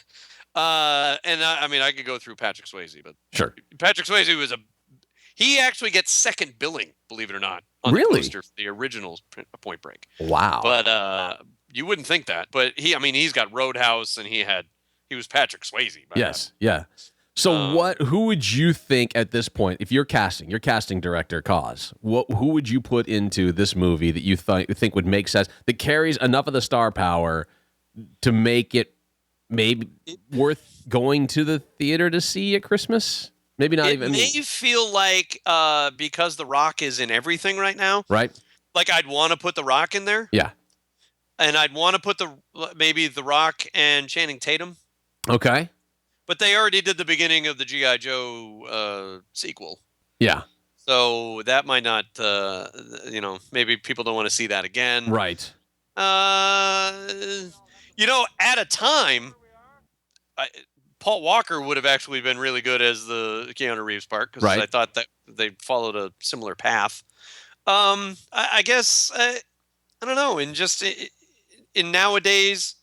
I could go through Patrick Swayze, but sure, Patrick Swayze he actually gets second billing, believe it or not, on the poster for the original Point Break. Wow. But you wouldn't think that. But he's got Roadhouse, and he was Patrick Swayze. Yes, yeah. So who would you think at this point, if you're casting director Cause, who would you put into this movie that you think would make sense, that carries enough of the star power to make it maybe worth going to the theater to see at Christmas? Maybe not even. It may feel like because The Rock is in everything right now. Right. Like I'd want to put The Rock in there. Yeah. And I'd want to put maybe The Rock and Channing Tatum. Okay. But they already did the beginning of the G.I. Joe sequel. Yeah. So that might not, maybe people don't want to see that again. Right. At a time, Paul Walker would have actually been really good as the Keanu Reeves part, because I thought that they followed a similar path. I guess, I don't know. And just in nowadays,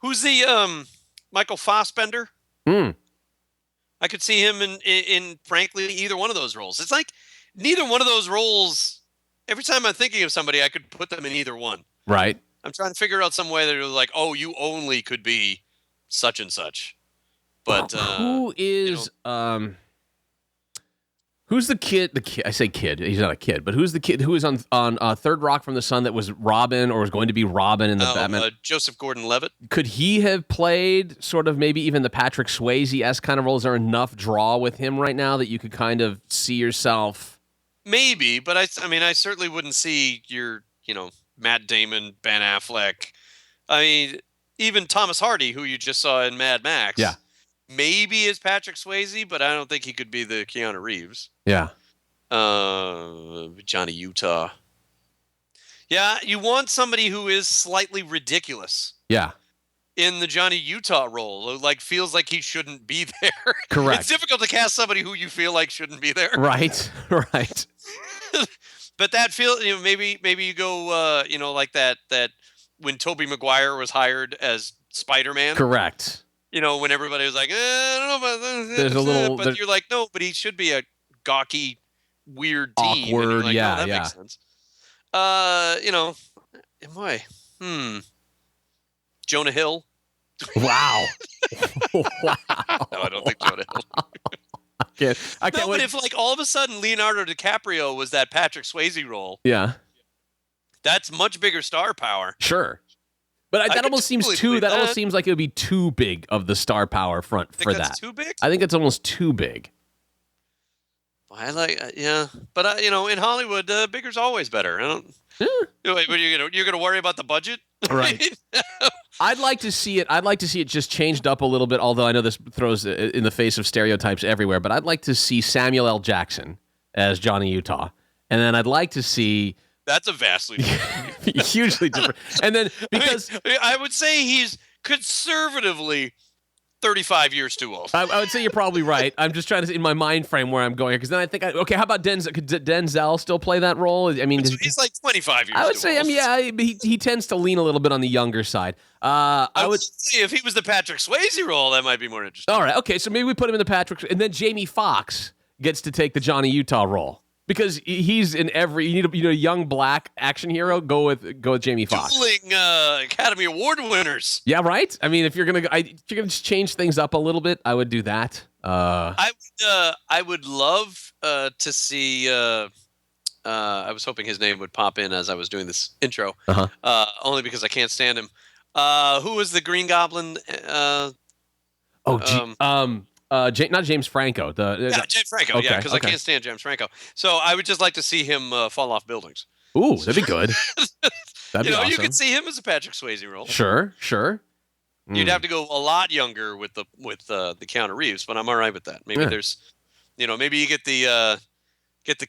who's the Michael Fassbender? I could see him in frankly either one of those roles. It's like neither one of those roles. Every time I'm thinking of somebody, I could put them in either one. Right. I'm trying to figure out some way that it was like, oh, you only could be such and such. But who is who's the kid? I say kid. He's not a kid, but who's the kid who is on Third Rock from the Sun that was Robin or was going to be Robin in the Batman? Joseph Gordon-Levitt. Could he have played sort of maybe even the Patrick Swayze-esque kind of role? Is there enough draw with him right now that you could kind of see yourself? Maybe, but I certainly wouldn't see your Matt Damon, Ben Affleck. I mean, even Thomas Hardy, who you just saw in Mad Max. Yeah. Maybe is Patrick Swayze, but I don't think he could be the Keanu Reeves. Yeah. Johnny Utah. Yeah, you want somebody who is slightly ridiculous. Yeah. In the Johnny Utah role, like feels like he shouldn't be there. Correct. It's difficult to cast somebody who you feel like shouldn't be there. Right. Right. But that maybe you go like that when Tobey Maguire was hired as Spider-Man. Correct. When everybody was like, I don't know about this. There's a little, but you're like, no, but he should be a gawky, weird teen. Awkward, like, yeah, that makes sense. Boy, Jonah Hill. Wow. Wow. No, I don't think Jonah Hill. I can't wait. But if like all of a sudden Leonardo DiCaprio was that Patrick Swayze role, yeah, that's much bigger star power. Sure. But that almost seems that almost seems like it would be too big of the star power front for that. Too big? I think it's almost too big. I like, but in Hollywood, bigger's always better. I don't. Wait, but you're gonna worry about the budget, right? I'd like to see it. I'd like to see it just changed up a little bit. Although I know this throws in the face of stereotypes everywhere, but I'd like to see Samuel L. Jackson as Johnny Utah, and then I'd like to see. That's a vastly different. Hugely different. And then because I would say he's conservatively 35 years too old. I would say you're probably right. I'm just trying to in my mind frame where I'm going because then I think okay, how about Denzel? Could Denzel still play that role? I mean, he's like 25 years. I would say, old. He tends to lean a little bit on the younger side. I would say if he was the Patrick Swayze role, that might be more interesting. All right, okay, so maybe we put him in the Patrick, and then Jamie Foxx gets to take the Johnny Utah role. Because he's in every, you need a young black action hero. Go with Jamie Foxx. Dueling Academy Award winners. Yeah, right. I mean, if you're gonna just change things up a little bit, I would do that. I would love to see. I was hoping his name would pop in as I was doing this intro. Only because I can't stand him. Who was the Green Goblin? Not James Franco. James Franco. Okay, because I can't stand James Franco. So I would just like to see him fall off buildings. Ooh, that'd be good. That'd be awesome. You could see him as a Patrick Swayze role. Sure. You'd have to go a lot younger with the Keanu Reeves, but I'm all right with that. Maybe there's, maybe you get the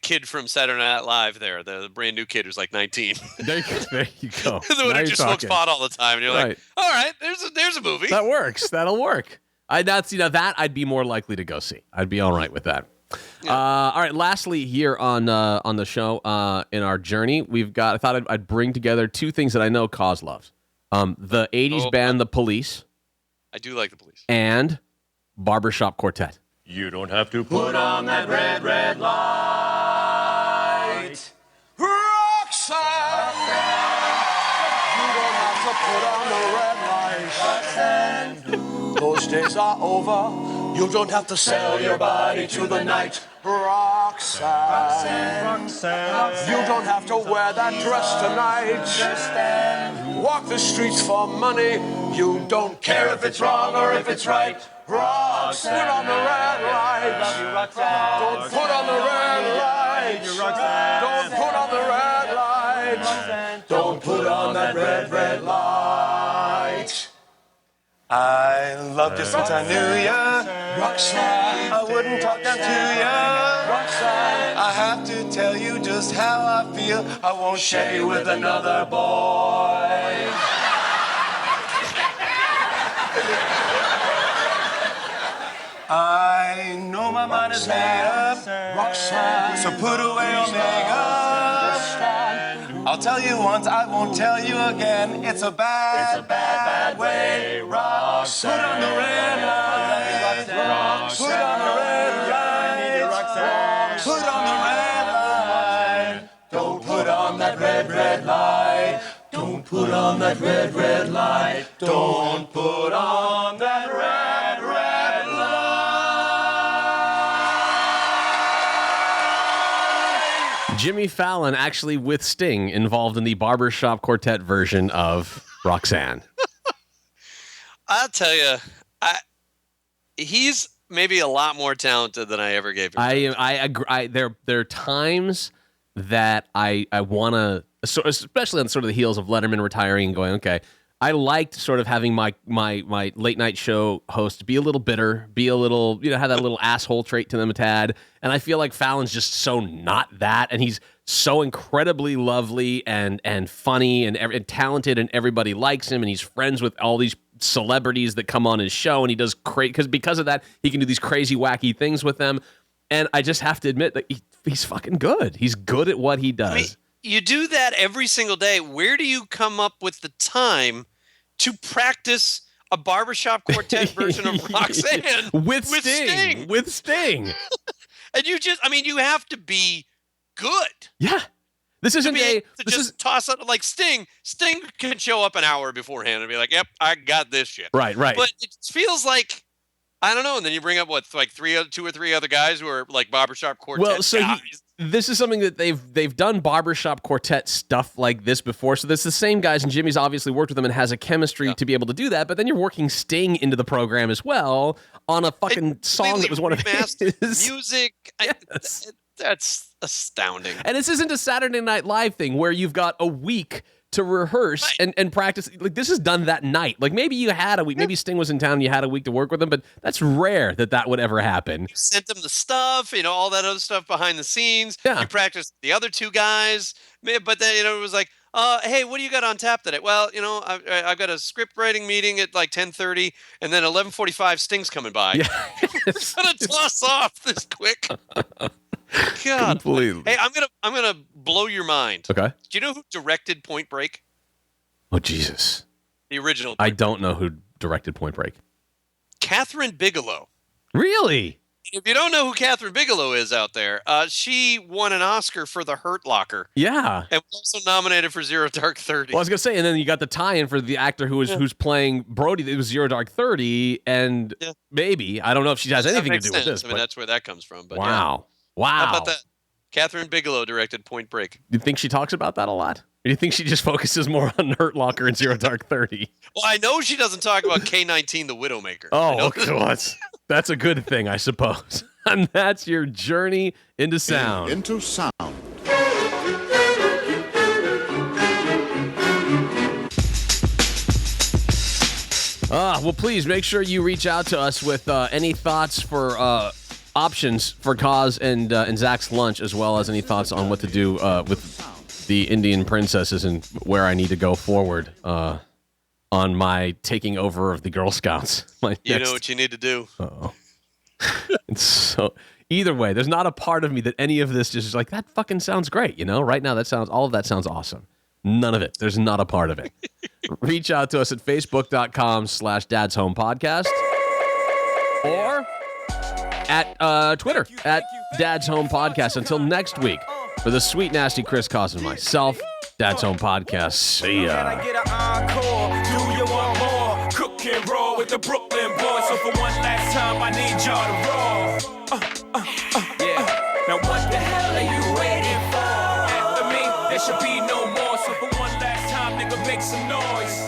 kid from Saturday Night Live there, the brand new kid who's like 19. There you go. The one who just smokes pot all the time, and you're like, all right, there's a movie that works. That'll work. That I'd be more likely to go see. I'd be all right with that. Yeah. All right. Lastly, here on the show, in our journey, I thought I'd bring together two things that I know Cause loves: the '80s band, The Police. I do like The Police. And Barbershop Quartet. You don't have to put on that red light, Roxanne. You don't have to put on the red light, Roxanne. Those days are over. You don't have to sell your body to the night, Roxanne. You don't have to wear that dress tonight. Walk the streets for money. You don't care if it's wrong or if it's right, Roxanne. Put on the red light. Don't put on the red light. Don't put on the red light. Don't put on that red light. I loved you since I knew ya, Roxanne. I wouldn't talk down to ya, Roxanne. I have to tell you just how I feel. I won't share you with another boy. I know my mind is made up, Roxanne. So put away your makeup. I'll tell you once, I won't tell you again. It's a bad way, Roxanne. Put on the red light, Put on the red light, Put on the red light. Don't put on that red light. Don't put on that red light. Don't put on that red light. Jimmy Fallon actually with Sting involved in the Barbershop Quartet version of Roxanne. I'll tell you, he's maybe a lot more talented than I ever gave him. I agree. There are times that I want to, especially on sort of the heels of Letterman retiring and going, okay, I liked sort of having my late night show host be a little bitter, be a little, have that little asshole trait to them a tad. And I feel like Fallon's just so not that. And he's so incredibly lovely and funny and talented, and everybody likes him. And he's friends with all these celebrities that come on his show. And he does because of that, he can do these crazy, wacky things with them. And I just have to admit that he's fucking good. He's good at what he does. I mean, you do that every single day. Where do you come up with the time to practice a Barbershop Quartet version of Roxanne with Sting? With Sting. And you have to be good. Yeah. This isn't toss up like Sting. Sting can show up an hour beforehand and be like, "Yep, I got this shit." Right. But it feels like, I don't know. And then you bring up two or three other guys who are like Barbershop Quartet guys. This is something that they've done Barbershop Quartet stuff like this before. So this is the same guys, and Jimmy's obviously worked with them and has a chemistry to be able to do that. But then you're working Sting into the program as well on a fucking song that was one of his music. Yes. That's astounding. And this isn't a Saturday Night Live thing where you've got a week to rehearse and practice. Like, this is done that night. Like, maybe you had a week. Maybe Sting was in town and you had a week to work with him, but that's rare that would ever happen. You sent them the stuff, all that other stuff behind the scenes. Yeah. You practiced the other two guys. But then, it was like, hey, what do you got on tap today? Well, I've got a script writing meeting at like 10:30, and then 11:45 Sting's coming by. Yeah. It's gonna toss off this quick. God. Completely. Hey, I'm gonna blow your mind. Okay. Do you know who directed Point Break? Oh, Jesus. The original. I don't know who directed Point Break. Catherine Bigelow. Really? If you don't know who Catherine Bigelow is out there, she won an Oscar for The Hurt Locker. Yeah. And was also nominated for Zero Dark 30. Well, I was going to say, and then you got the tie-in for the actor who's playing Brody. It was Zero Dark 30, and maybe, I don't know if she has anything to do with this. I mean, that's where that comes from. But wow. Yeah. Wow. How about that? Catherine Bigelow directed Point Break. Do you think she talks about that a lot? Or do you think she just focuses more on Hurt Locker and Zero Dark 30? Well, I know she doesn't talk about K-19, the Widowmaker. Oh, okay. That's a good thing, I suppose. And that's your journey into sound. Into sound. Well, please make sure you reach out to us with any thoughts for options for Kaz and Zach's lunch, as well as any thoughts on what to do with the Indian princesses and where I need to go forward on my taking over of the Girl Scouts. You know what you need to do. Uh-oh. So either way, there's not a part of me that any of this just is like, that fucking sounds great. Right now all of that sounds awesome. None of it. There's not a part of it. Reach out to us at facebook.com/dadshomepodcast or at Twitter at Dad's Home Podcast. Until next week, for the sweet, nasty Chris Cos and myself, Dad's Home Podcast. See ya. Do you want more? Cook and roll with the Brooklyn boys. So for one last time, I need y'all to roll. Yeah. Now what the hell are you waiting for? After me, there should be no more. So for one last time, nigga, make some noise.